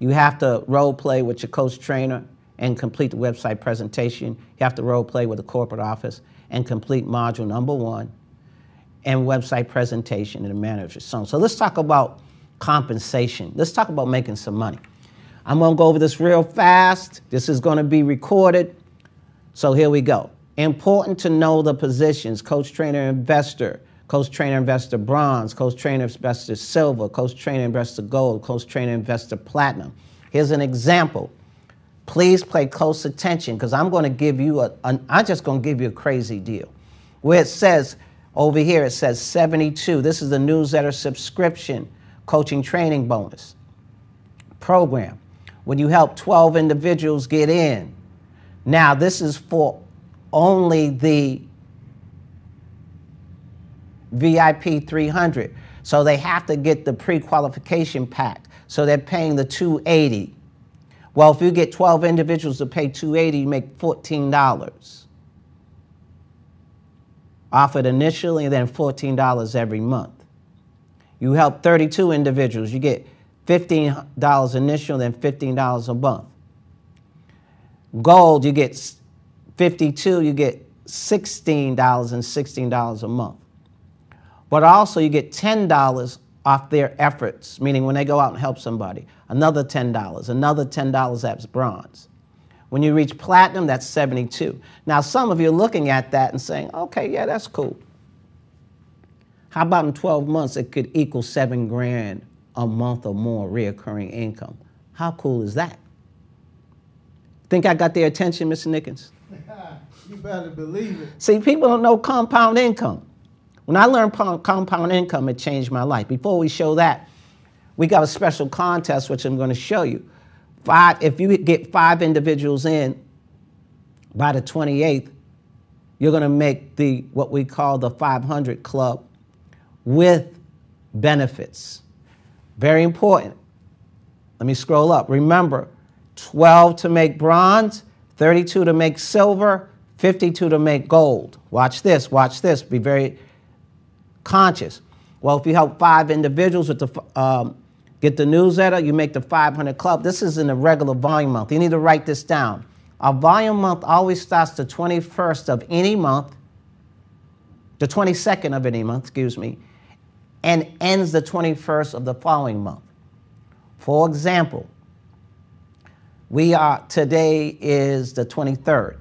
You have to role play with your coach trainer and complete the website presentation. You have to role play with the corporate office and complete module number 1 and website presentation in the manner of your son. So let's talk about compensation. Let's talk about making some money. I'm going to go over this real fast. This is going to be recorded. So here we go. Important to know the positions: coach, trainer, investor, coach, trainer, investor, bronze, coach, trainer, investor, silver, coach, trainer, investor, gold, coach, trainer, investor, platinum. Here's an example. Please pay close attention because I'm going to give you I'm just going to give you a crazy deal. Where it says, over here, it says 72. This is the newsletter subscription coaching training bonus program. When you help 12 individuals get in. Now, this is for only the VIP 300. So they have to get the pre-qualification pack. So they're paying the $280. Well, if you get 12 individuals to pay $280, you make $14. Offered initially and then $14 every month. You help 32 individuals, you get $15 initial, then $15 a month. Gold, you get 52, you get $16 and $16 a month. But also you get $10 off their efforts, meaning when they go out and help somebody, another $10, another $10 that's bronze. When you reach platinum, that's 72. Now, some of you are looking at that and saying, okay, yeah, that's cool. How about in 12 months, it could equal $7,000 a month or more reoccurring income? How cool is that? Think I got their attention, Mr. Nickens? You better believe it. See, people don't know compound income. When I learned compound income, it changed my life. Before we show that, we got a special contest, which I'm going to show you. If you get 5 individuals in by the 28th, you're going to make what we call the 500 Club with benefits. Very important. Let me scroll up. Remember, 12 to make bronze, 32 to make silver, 52 to make gold. Watch this, watch this. Be very conscious. Well, if you help 5 individuals with get the newsletter, you make the 500 Club. This is in a regular volume month. You need to write this down. Our volume month always starts the 21st of any month, the 22nd of any month, excuse me, and ends the 21st of the following month. For example, today is the 23rd.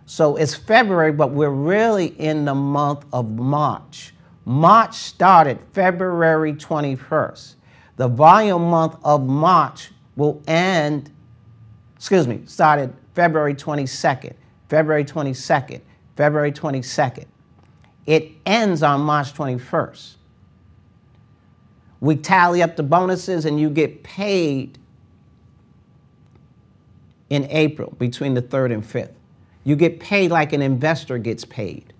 So it's February, but we're really in the month of March. March started February 21st. The volume month of March will started February 22nd, February 22nd, February 22nd. It ends on March 21st. We tally up the bonuses and you get paid in April between the 3rd and 5th. You get paid like an investor gets paid.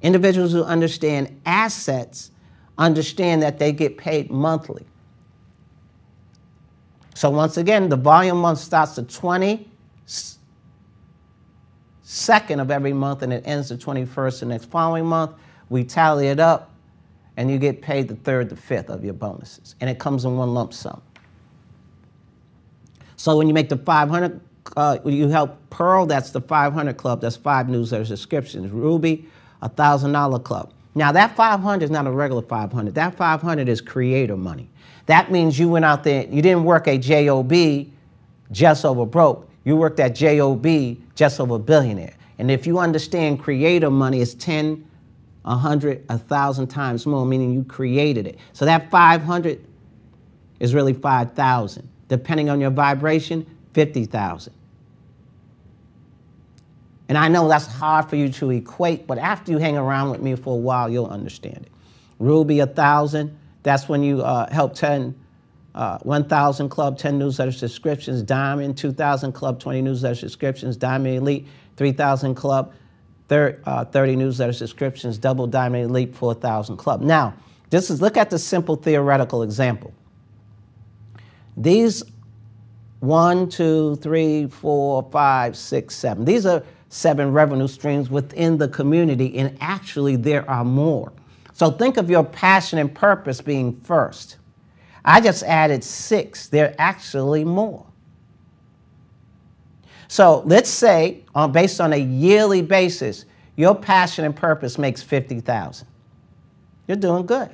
Individuals who understand assets understand that they get paid monthly. So once again, the volume month starts the 22nd of every month and it ends the 21st the next following month. We tally it up and you get paid the 3rd, the 5th of your bonuses. And it comes in one lump sum. So when you make the 500, you help Pearl, that's the 500 club, that's 5 newsletter subscriptions. Ruby, $1,000 club. Now that 500 is not a regular 500. That 500 is creator money. That means you went out there, you didn't work a JOB just over broke. You worked at JOB just over billionaire. And if you understand creator money is 10, 100, 1,000 times more, meaning you created it. So that 500 is really 5,000. Depending on your vibration, 50,000. And I know that's hard for you to equate, but after you hang around with me for a while, you'll understand it. Ruby, 1,000. That's when you help 1,000 club, 10 newsletter subscriptions. Diamond, 2,000 club, 20 newsletter subscriptions. Diamond Elite, 3,000 club, 30 newsletter subscriptions. Double Diamond Elite, 4,000 club. Now, look at the simple theoretical example. These 1, 2, 3, 4, 5, 6, 7. These are 7 revenue streams within the community, and actually there are more. So think of your passion and purpose being first. I just added 6. There are actually more. So let's say, based on a yearly basis, your passion and purpose makes 50,000. You're doing good.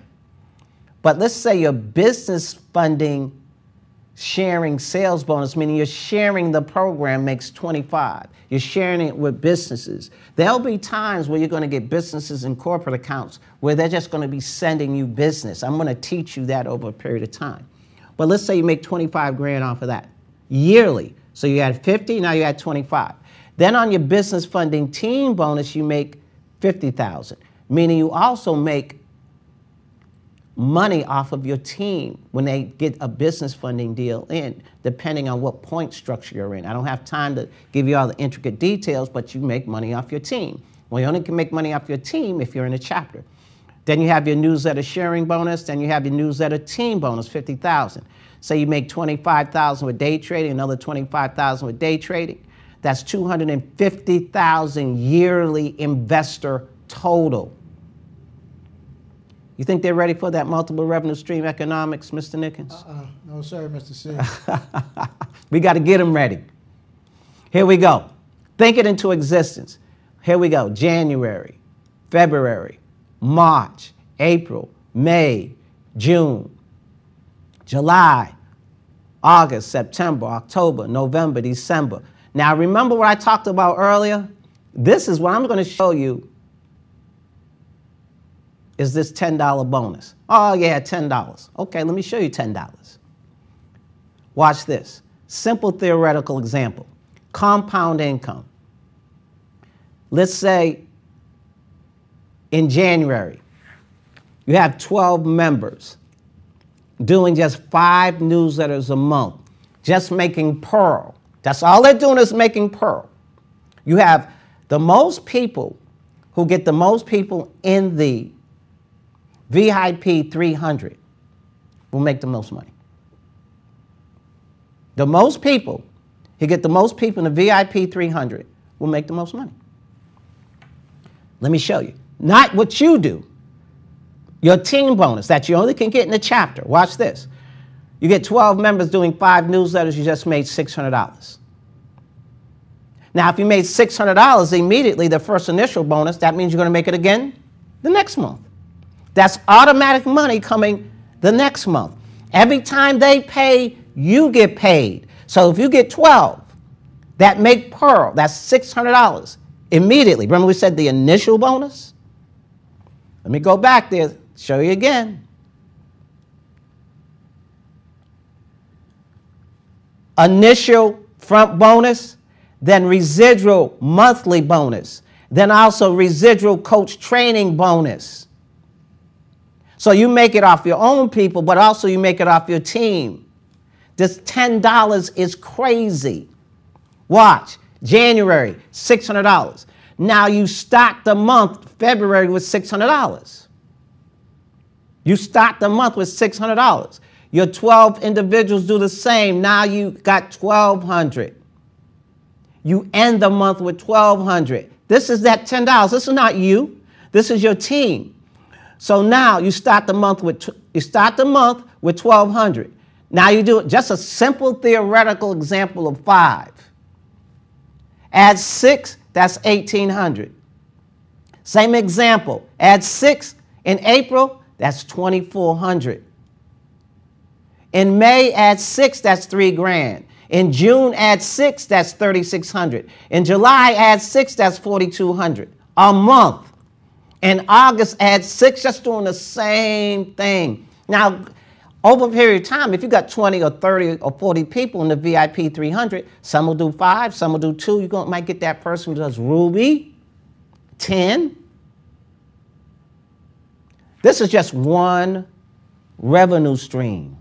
But let's say your business funding sharing sales bonus, meaning you're sharing the program, makes 25. You're sharing it with businesses. There'll be times where you're going to get businesses and corporate accounts where they're just going to be sending you business. I'm going to teach you that over a period of time. But let's say you make 25 grand off of that yearly. So you had 50, now you had 25. Then on your business funding team bonus, you make 50,000, meaning you also make money off of your team when they get a business funding deal in, depending on what point structure you're in. I don't have time to give you all the intricate details, but you make money off your team. Well, you only can make money off your team if you're in a chapter. Then you have your newsletter sharing bonus, then you have your newsletter team bonus, 50,000. So you make 25,000 with day trading, another 25,000 with day trading. That's 250,000 yearly investor total. You think they're ready for that multiple revenue stream economics, Mr. Nickens? No, sir, Mr. C. We got to get them ready. Here we go. Think it into existence. Here we go. January, February, March, April, May, June, July, August, September, October, November, December. Now, remember what I talked about earlier? This is what I'm going to show you is this $10 bonus. Oh, yeah, $10. Okay, let me show you $10. Watch this. Simple theoretical example. Compound income. Let's say in January, you have 12 members doing just 5 newsletters a month, just making Pearl. That's all they're doing is making Pearl. You have the most people who get the most people in the VIP 300 will make the most money. The most people who get the most people in the VIP 300 will make the most money. Let me show you. Not what you do. Your team bonus that you only can get in a chapter. Watch this. You get 12 members doing 5 newsletters, you just made $600. Now, if you made $600 immediately, the first initial bonus, that means you're going to make it again the next month. That's automatic money coming the next month. Every time they pay, you get paid. So if you get 12 that make Pearl, that's $600 immediately. Remember we said the initial bonus? Let me go back there, show you again. Initial front bonus, then residual monthly bonus, then also residual coach training bonus. So you make it off your own people, but also you make it off your team. This $10 is crazy. Watch, January, $600. Now you start the month, February, with $600. You start the month with $600. Your 12 individuals do the same. Now you got $1,200. You end the month with $1,200. This is that $10. This is not you. This is your team. So now you start the month with $1,200. Now you do just a simple theoretical example of 5. Add 6, that's $1,800. Same example. Add 6 in April, that's $2,400. In May, add 6, that's $3,000. In June, add 6, that's $3,600. In July, add 6, that's $4,200 a month. In August, add 6, just doing the same thing. Now, over a period of time, if you got 20 or 30 or 40 people in the VIP 300, some will do 5, some will do 2. You might get that person who does Ruby, 10. This is just one revenue stream.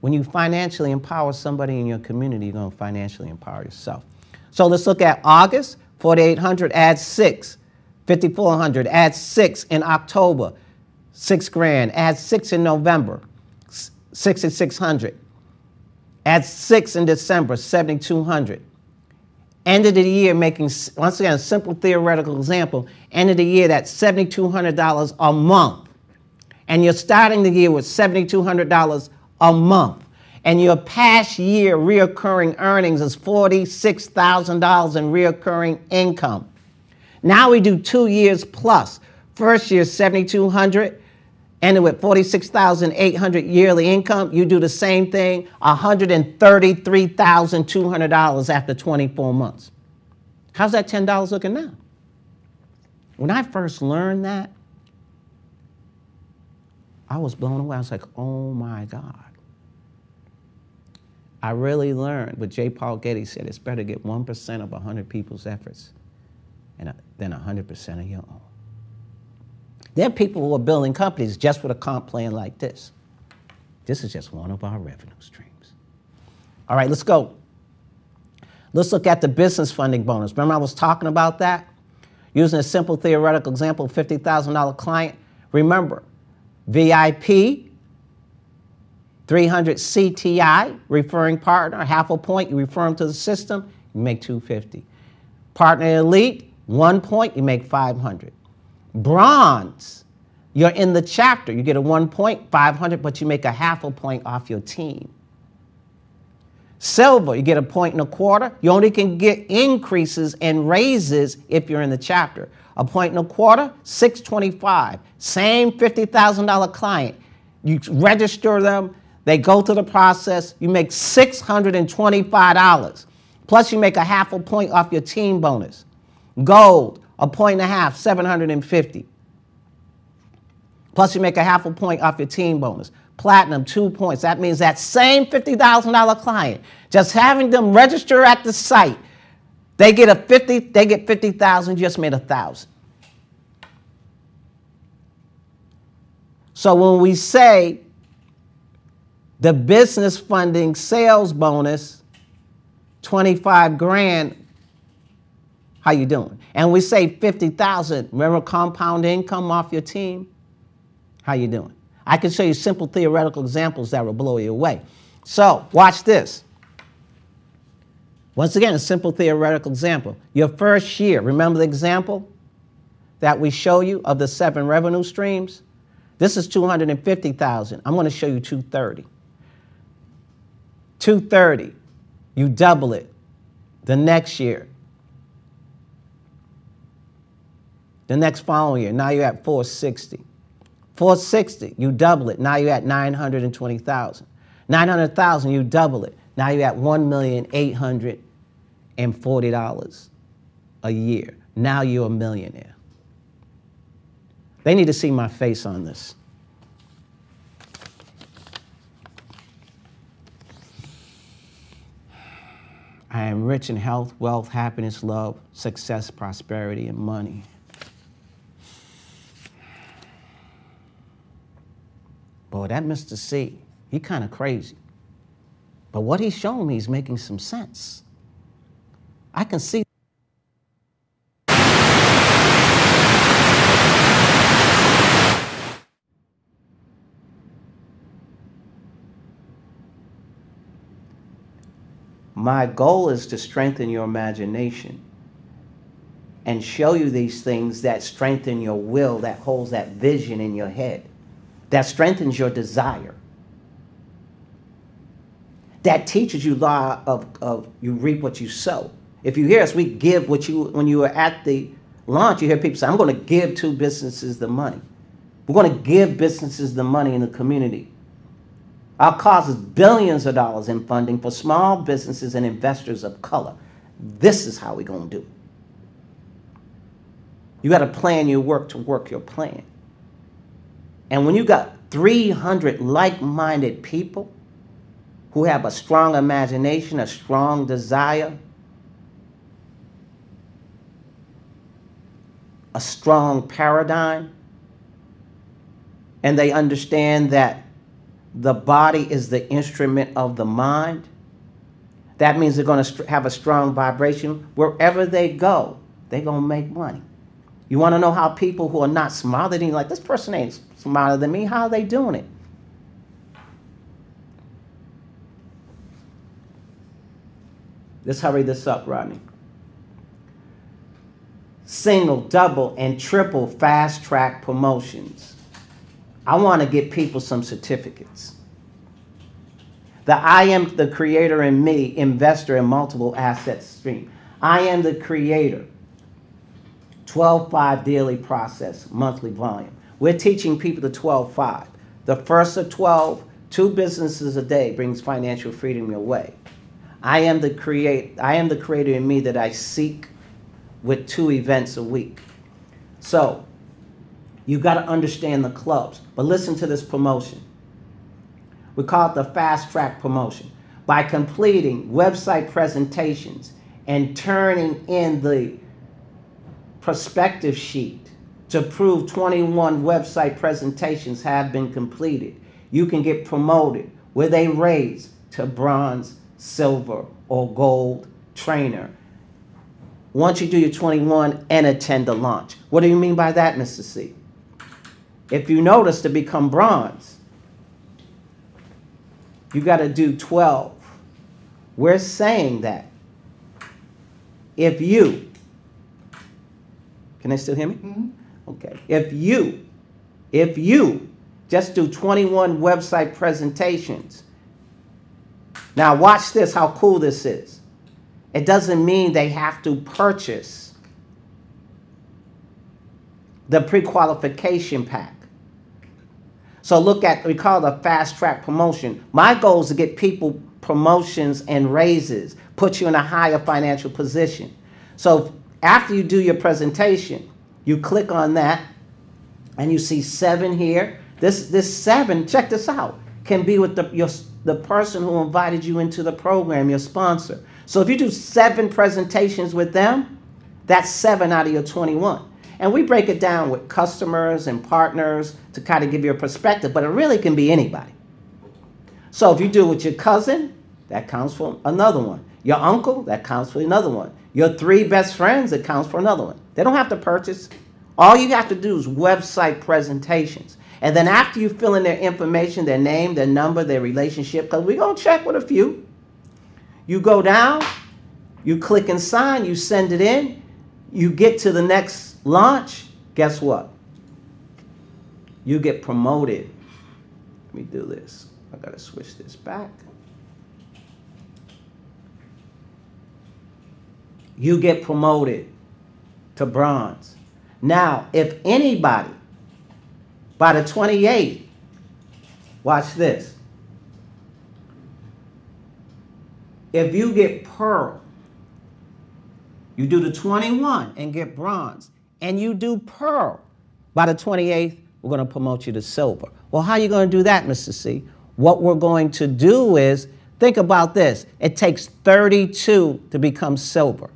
When you financially empower somebody in your community, you're going to financially empower yourself. So let's look at August, 4,800, add 6. 5,400, add 6 in October, $6,000. Add 6 in November, 6,600. Add 6 in December, 7,200. End of the year making, once again, a simple theoretical example, end of the year, that's $7,200 a month. And you're starting the year with $7,200 a month. And your past year reoccurring earnings is $46,000 in reoccurring income. Now we do 2 years plus. First year, $7,200, ended with $46,800 yearly income. You do the same thing, $133,200 after 24 months. How's that $10 looking now? When I first learned that, I was blown away. I was like, oh my God. I really learned what J. Paul Getty said, it's better to get 1% of 100 people's efforts than 100% of your own. There are people who are building companies just with a comp plan like this. This is just one of our revenue streams. All right, let's go. Let's look at the business funding bonus. Remember I was talking about that? Using a simple theoretical example, $50,000 client. Remember, VIP, 300 CTI, referring partner, half a point, you refer them to the system, you make $250. Partner elite, 1 point, you make $500. Bronze, you're in the chapter, you get a 1 point, $500, but you make a half a point off your team. Silver, you get a 1.25 points. You only can get increases and raises if you're in the chapter. A 1.25 points, $625. Same $50,000 client. You register them, they go through the process, you make $625. Plus you make a half a point off your team bonus. Gold, a 1.5 points, $750. Plus you make a half a point off your team bonus. Platinum, 2 points. That means that same $50,000 client, just having them register at the site, they get $50,000, you just made $1,000. So when we say the business funding sales bonus, $25,000, how you doing? And we say $50,000, remember compound income off your team? How you doing? I can show you simple theoretical examples that will blow you away. So watch this. Once again, a simple theoretical example. Your first year, remember the example that we show you of the 7 revenue streams? This is $250,000. I'm going to show you $230,000. $230,000, you double it the next year. The next following year, now you're at $460,000. $460,000, you double it, now you're at $920,000. $900,000, you double it, now you're at $1,840,000 a year. Now you're a millionaire. They need to see my face on this. I am rich in health, wealth, happiness, love, success, prosperity, and money. Boy, that Mr. C, he kind of crazy. But what he's showing me is making some sense. I can see. My goal is to strengthen your imagination and show you these things that strengthen your will, that holds that vision in your head, that strengthens your desire, that teaches you law of you reap what you sow. If you hear us, we give what you, when you were at the launch, you hear people say, I'm going to give 2 businesses the money. We're going to give businesses the money in the community. Our cause is billions of dollars in funding for small businesses and investors of color. This is how we're going to do it. You got to plan your work to work your plan. And when you got 300 like-minded people who have a strong imagination, a strong desire, a strong paradigm, and they understand that the body is the instrument of the mind, that means they're going to have a strong vibration. Wherever they go, they're going to make money. You want to know how people who are not smarter than you, like, this person ain't smarter than me, how are they doing it? Let's hurry this up, Rodney. Single, double, and triple fast track promotions. I want to get people some certificates. The I am the creator in me, investor in multiple assets stream. I am the creator. 12-5 daily process, monthly volume. We're teaching people the 12-5. The first of 12, 2 businesses a day brings financial freedom your way. I am the creator in me that I seek with 2 events a week. So, you've got to understand the clubs. But listen to this promotion. We call it the fast track promotion. By completing website presentations and turning in the prospective sheet to prove 21 website presentations have been completed, you can get promoted where they raise to bronze, silver, or gold trainer once you do your 21 and attend the launch. What do you mean by that, Mr. C? If you notice, to become bronze, you got to do 12. We're saying that if you, can they still hear me? Mm-hmm. Okay. If you just do 21 website presentations. Now watch this, how cool this is. It doesn't mean they have to purchase the pre-qualification pack. So look at, we call it a fast track promotion. My goal is to get people promotions and raises, put you in a higher financial position. So after you do your presentation, you click on that and you see 7 here. This 7, check this out, can be with the person who invited you into the program, your sponsor. So if you do 7 presentations with them, that's 7 out of your 21. And we break it down with customers and partners to kind of give you a perspective, but it really can be anybody. So if you do it with your cousin, that counts for another one. Your uncle, that counts for another one. Your 3 best friends, it counts for another one. They don't have to purchase. All you have to do is website presentations. And then after you fill in their information, their name, their number, their relationship, because we're going to check with a few. You go down, you click and sign, you send it in, you get to the next launch, guess what? You get promoted. Let me do this. I got to switch this back. You get promoted to bronze. Now, if anybody, by the 28th, watch this. If you get pearl, you do the 21 and get bronze, and you do pearl, by the 28th, we're going to promote you to silver. Well, how are you going to do that, Mr. C? What we're going to do is, think about this. It takes 32 to become silver.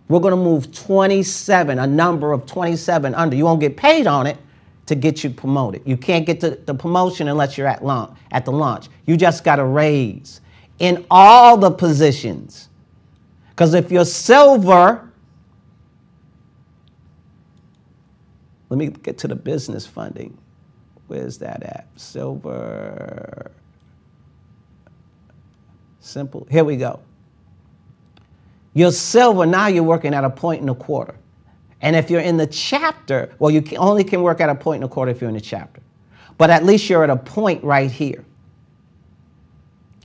We're going to move 27, a number of 27 under. You won't get paid on it to get you promoted. You can't get the promotion unless you're at the launch. You just got to raise in all the positions. Because if you're silver, let me get to the business funding. Where's that at? Silver. Simple. Here we go. You're silver, now you're working at a point and a quarter. And if you're in the chapter, well, you only can work at a point and a quarter if you're in the chapter. But at least you're at a point right here.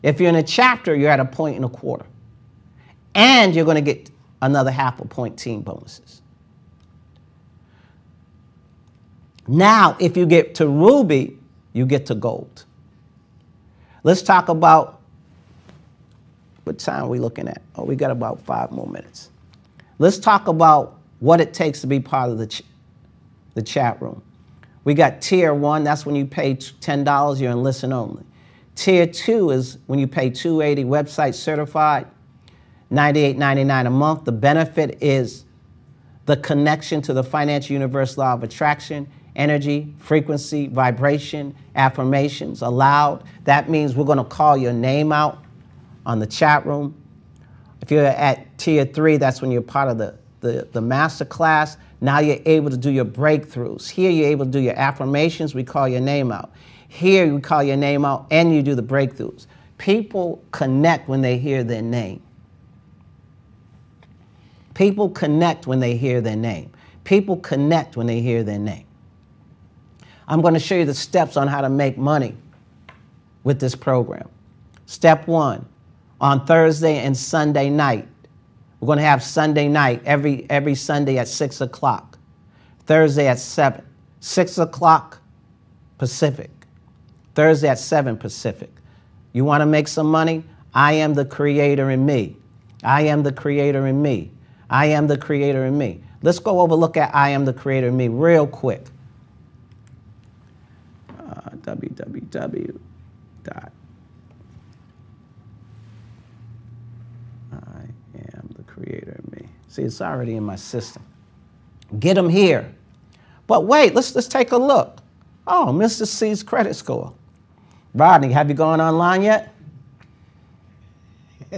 If you're in a chapter, you're at a point and a quarter. And you're going to get another half a point team bonuses. Now, if you get to ruby, you get to gold. Let's talk about, what time are we looking at? Oh, we got about 5 more minutes. Let's talk about what it takes to be part of the chat room. We got tier 1, that's when you pay $10, you're in listen only. Tier 2 is when you pay $280, website certified, $98.99 a month. The benefit is the connection to the financial universe law of attraction, energy, frequency, vibration, affirmations allowed. That means we're going to call your name out on the chat room. If you're at tier 3, that's when you're part of the master class. Now you're able to do your breakthroughs. Here you're able to do your affirmations. We call your name out. Here we call your name out and you do the breakthroughs. People connect when they hear their name. People connect when they hear their name. People connect when they hear their name. I'm going to show you the steps on how to make money with this program. Step 1, on Thursday and Sunday night. We're going to have Sunday night every Sunday at 6 o'clock. Thursday at 7. 6 o'clock Pacific. Thursday at 7 Pacific. You want to make some money? I am the creator in me. I am the creator in me. I am the creator in me. Let's go over look at I am the creator in me real quick. www. I am the creator in me. See, it's already in my system. Get them here. But wait, let's take a look. Oh, Mr. C's credit score. Rodney, have you gone online yet?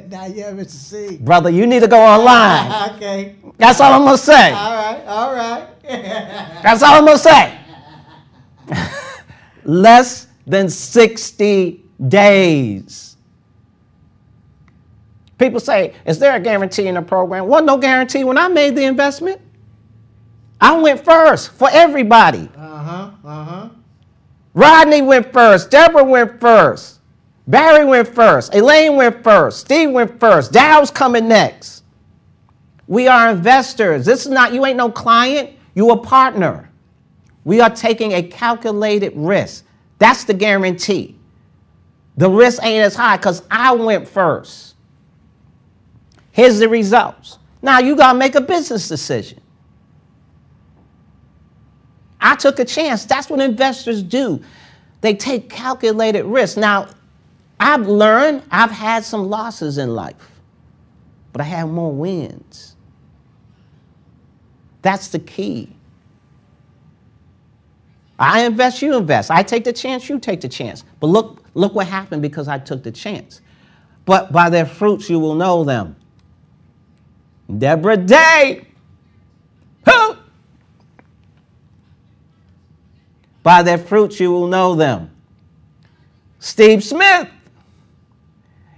Not yet, Mr. C. Brother, you need to go online. Okay. That's all I'm going to say. All right. That's all I'm going to say. Less than 60 days. People say, is there a guarantee in the program? Well, no guarantee when I made the investment. I went first for everybody. Rodney went first. Deborah went first. Barry went first. Elaine went first. Steve went first. Dow's coming next. We are investors. This is not, you ain't no client. You a partner. We are taking a calculated risk. That's the guarantee. The risk ain't as high because I went first. Here's the results. Now you got to make a business decision. I took a chance. That's what investors do. They take calculated risks. Now, I've learned, I've had some losses in life, but I have more wins. That's the key. I invest, you invest. I take the chance, you take the chance. But look what happened because I took the chance. But by their fruits you will know them. Deborah Day. Who? By their fruits you will know them. Steve Smith.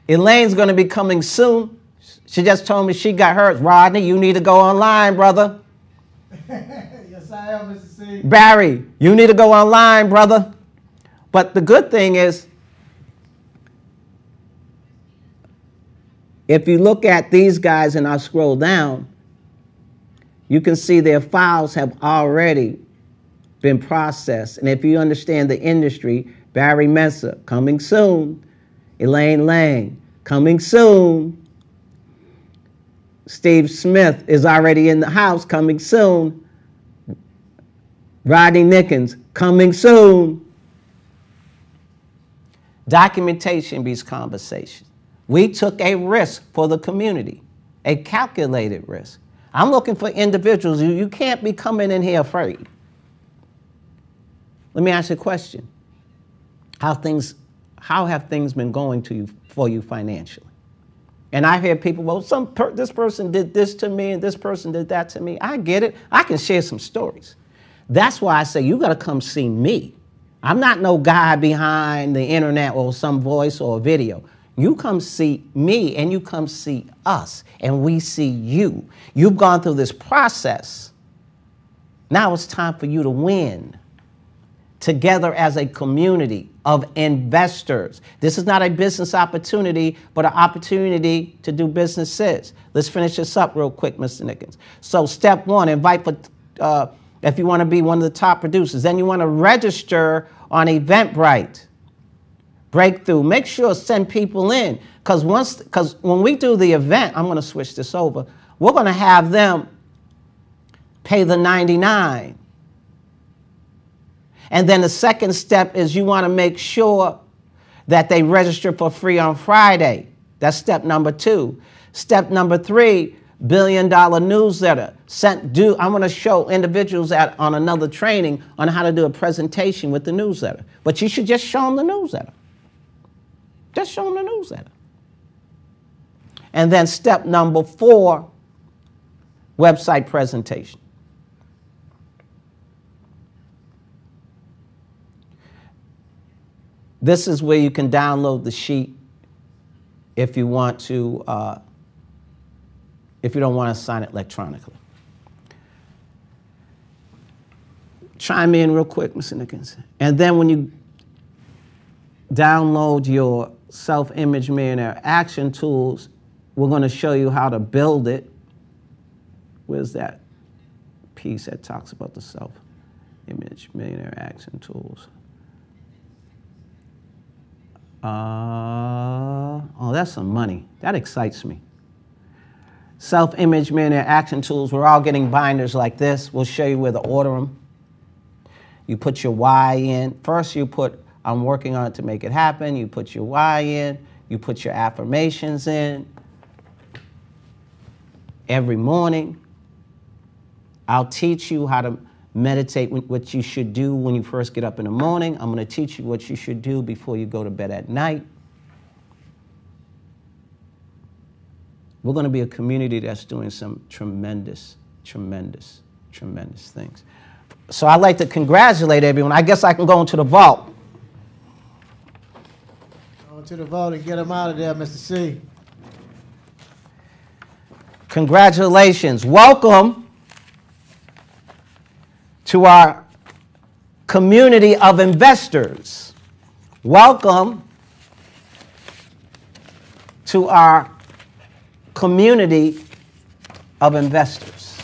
Elaine's going to be coming soon. She just told me she got hers. Rodney, you need to go online, brother. Yes, I am, Mr. C. Barry, you need to go online, brother. But the good thing is, if you look at these guys and I scroll down, you can see their files have already been processed. And if you understand the industry, Barry Mesa, coming soon. Elaine Lang, coming soon. Steve Smith is already in the house, coming soon. Rodney Nickens, coming soon. Documentation beats conversation. We took a risk for the community, a calculated risk. I'm looking for individuals. You can't be coming in here afraid. Let me ask you a question. How have things been going for you financially? And I hear people, well, this person did this to me and this person did that to me. I get it. I can share some stories. That's why I say you got to come see me. I'm not no guy behind the internet or some voice or video. You come see me and you come see us and we see you. You've gone through this process. Now it's time for you to win together as a community of investors. This is not a business opportunity, but an opportunity to do businesses. Let's finish this up real quick, Mr. Nickens. So step one, invite for, if you want to be one of the top producers. Then you want to register on Eventbrite. Breakthrough. Make sure to send people in, because when we do the event, I'm going to switch this over, we're going to have them pay the $99. And then the second step is you want to make sure that they register for free on Friday. That's step number 2. Step number 3, $1 billion newsletter. I'm going to show individuals on another training on how to do a presentation with the newsletter. But you should just show them the newsletter. Just show them the newsletter. And then step number 4, website presentation. This is where you can download the sheet if you want to, if you don't want to sign it electronically. Chime in real quick, Mr. Nickens. And then when you download your Self-Image Millionaire Action Tools, we're going to show you how to build it. Where's that piece that talks about the Self-Image Millionaire Action Tools? Oh, that's some money. That excites me. Self-Image Millionaire Action Tools. We're all getting binders like this. We'll show you where to order them. You put your why in. First, you put, I'm working on it to make it happen. You put your why in. You put your affirmations in. Every morning, I'll teach you how to meditate, what you should do when you first get up in the morning. I'm going to teach you what you should do before you go to bed at night. We're going to be a community that's doing some tremendous, tremendous, tremendous things. So I'd like to congratulate everyone. I guess I can go into the vault. Go into the vault and get them out of there, Mr. C. Congratulations. Welcome to our community of investors. Welcome to our community of investors.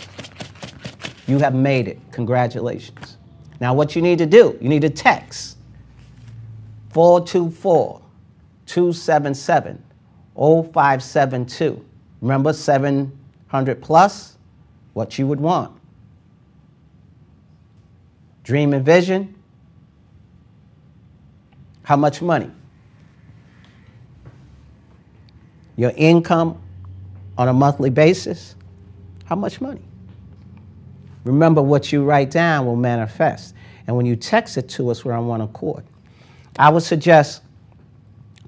You have made it. Congratulations. Now what you need to do, you need to text 424-277-0572. Remember 700 plus, what you would want. Dream and vision. How much money? Your income on a monthly basis. How much money? Remember, what you write down will manifest. And when you text it to us, we're on one accord. I would suggest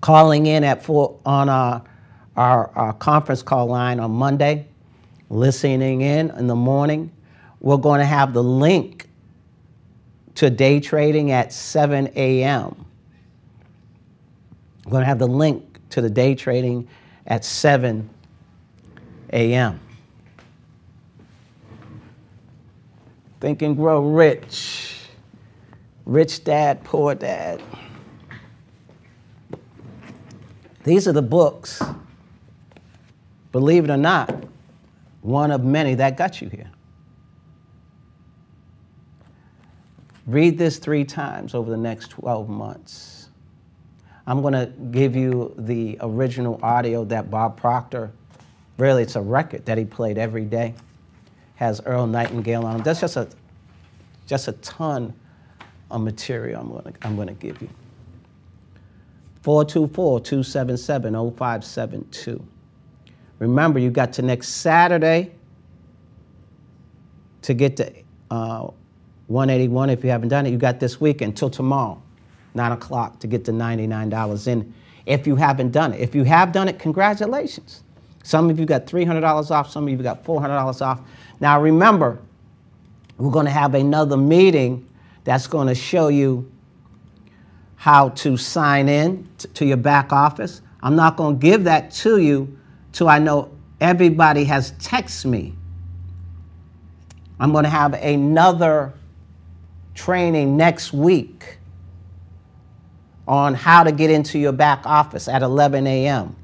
calling in on our conference call line on Monday, listening in the morning. We're going to have the link to day trading at 7 a.m. We're going to have the link to the day trading at 7 a.m. Think and Grow Rich. Rich Dad, Poor Dad. These are the books, believe it or not, one of many that got you here. Read this 3 times over the next 12 months. I'm going to give you the original audio that Bob Proctor, really it's a record that he played every day, has Earl Nightingale on it. That's just a ton of material I'm going to give you. 424-277-0572. Remember, you got to next Saturday to get to 181 if you haven't done it. You got this week until tomorrow, 9 o'clock, to get the $99 in if you haven't done it. If you have done it, congratulations. Some of you got $300 off. Some of you got $400 off. Now remember, we're going to have another meeting that's going to show you how to sign in to your back office. I'm not going to give that to you till I know everybody has texted me. I'm going to have another training next week on how to get into your back office at 11 a.m.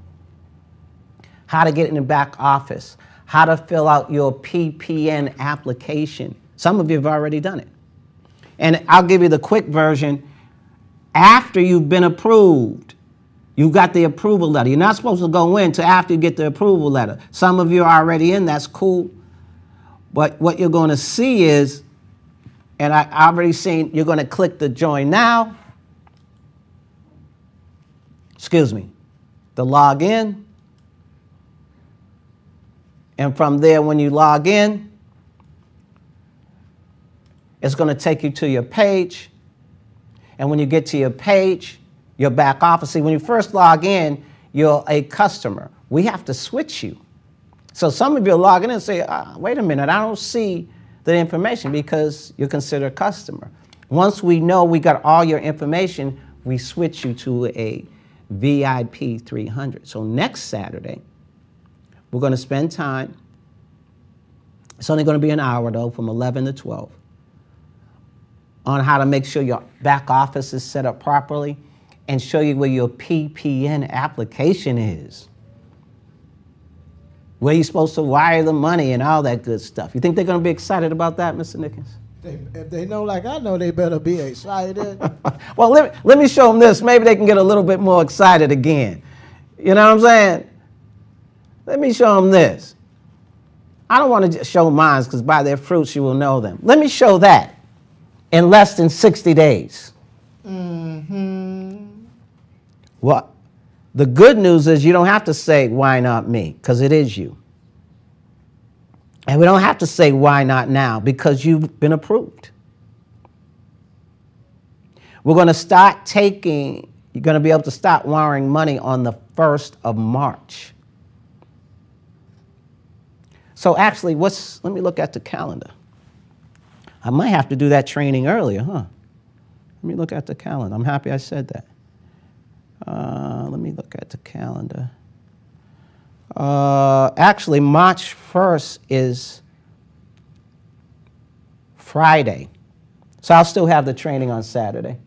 How to get in the back office, how to fill out your PPN application. Some of you have already done it. And I'll give you the quick version. After you've been approved, you got the approval letter. You're not supposed to go in until after you get the approval letter. Some of you are already in, that's cool. But what you're going to see is, and I've already seen, you're going to click the join now. Excuse me, the log in. And from there, when you log in, it's going to take you to your page. And when you get to your page, your back office, see, when you first log in, you're a customer. We have to switch you. So some of you are logging in and say, wait a minute, I don't see the information because you're considered a customer. Once we know we got all your information, we switch you to a VIP 300. So next Saturday, we're going to spend time. It's only going to be an hour, though, from 11 to 12, on how to make sure your back office is set up properly and show you where your PPN application is, where you're supposed to wire the money and all that good stuff. You think they're going to be excited about that, Mr. Nickens? If they know like I know, they better be excited. Well, let me show them this. Maybe they can get a little bit more excited again. You know what I'm saying? Let me show them this. I don't want to show mine because by their fruits you will know them. Let me show that in less than 60 days. Mm-hmm. Well, the good news is you don't have to say, why not me? Because it is you. And we don't have to say, why not now? Because you've been approved. We're going to start you're going to be able to start wiring money on the 1st of March. So actually, let me look at the calendar. I might have to do that training earlier, huh? Let me look at the calendar. I'm happy I said that. Let me look at the calendar. Actually, March 1st is Friday. So I'll still have the training on Saturday.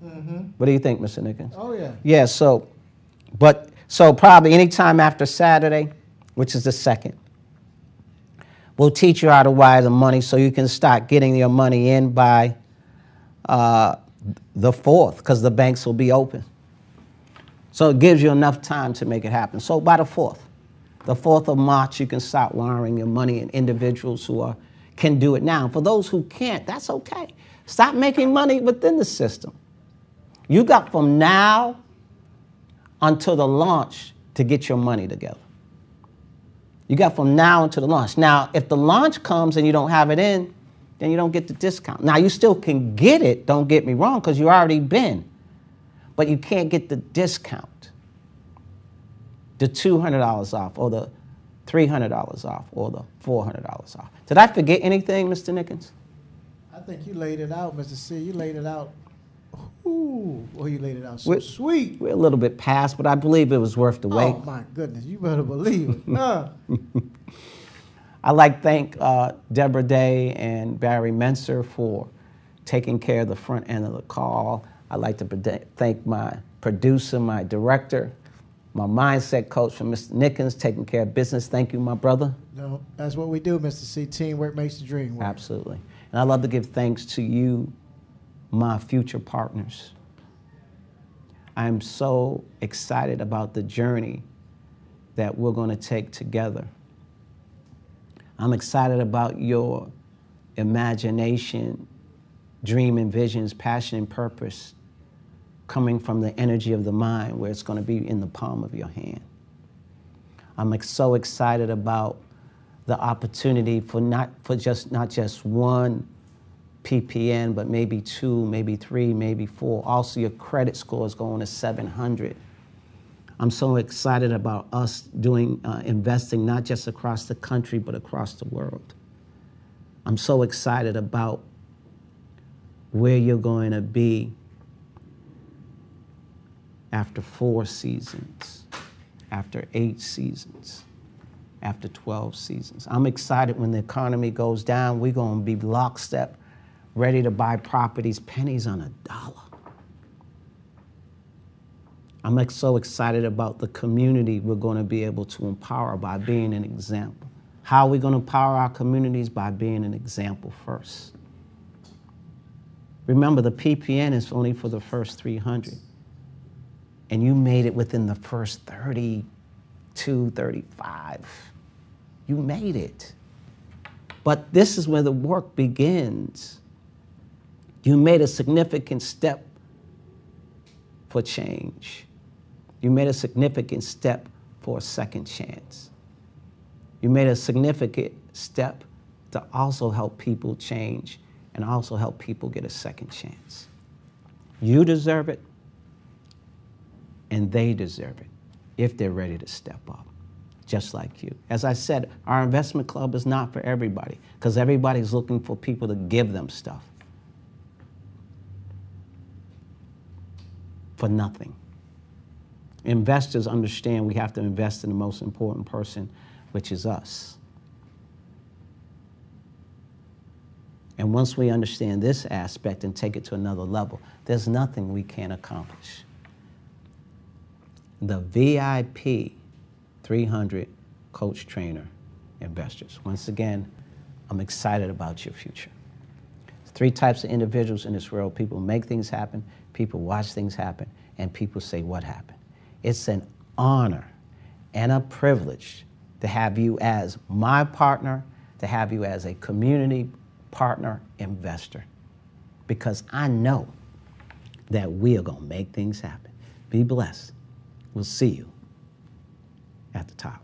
Mm-hmm. What do you think, Mr. Nickens? Oh, yeah. Yeah, so probably anytime after Saturday, which is the 2nd, we'll teach you how to wire the money so you can start getting your money in by the 4th, because the banks will be open. So it gives you enough time to make it happen. So by the 4th of March, you can start wiring your money, and individuals who can do it now. For those who can't, that's okay. Stop making money within the system. You got from now until the launch to get your money together. You got from now until the launch. Now, if the launch comes and you don't have it in, then you don't get the discount. Now, you still can get it, don't get me wrong, because you already been. But you can't get the discount, the $200 off, or the $300 off, or the $400 off. Did I forget anything, Mr. Nickens? I think you laid it out, Mr. C. You laid it out. Ooh, well, you laid it out so sweet. We're a little bit past, but I believe it was worth the wait. Oh, my goodness. You better believe it. I'd like to thank Deborah Day and Barry Menser for taking care of the front end of the call. I'd like to thank my producer, my director, my mindset coach from Mr. Nickens, taking care of business. Thank you, my brother. No, that's what we do, Mr. C. Teamwork makes the dream work. Absolutely. And I'd love to give thanks to you, my future partners. I'm so excited about the journey that we're going to take together. I'm excited about your imagination, dream and visions, passion and purpose coming from the energy of the mind, where it's going to be in the palm of your hand. I'm so excited about the opportunity for not just one PPN, but maybe 2, maybe 3, maybe 4. Also, your credit score is going to 700. I'm so excited about us doing investing not just across the country, but across the world. I'm so excited about where you're going to be after 4 seasons, after 8 seasons, after 12 seasons. I'm excited when the economy goes down, we're going to be lockstep, ready to buy properties, pennies on a dollar. I'm so excited about the community we're going to be able to empower by being an example. How are we going to empower our communities? By being an example first. Remember, the PPN is only for the first 300. And you made it within the first 32, 35. You made it. But this is where the work begins. You made a significant step for change. You made a significant step for a second chance. You made a significant step to also help people change and also help people get a second chance. You deserve it, and they deserve it if they're ready to step up, just like you. As I said, our investment club is not for everybody because everybody's looking for people to give them stuff for nothing. Investors understand we have to invest in the most important person, which is us. And once we understand this aspect and take it to another level, there's nothing we can't accomplish. The VIP 300 coach trainer investors. Once again, I'm excited about your future. 3 types of individuals in this world. People make things happen, people watch things happen, and people say, what happened? It's an honor and a privilege to have you as my partner, to have you as a community partner investor, because I know that we are going to make things happen. Be blessed. We'll see you at the top.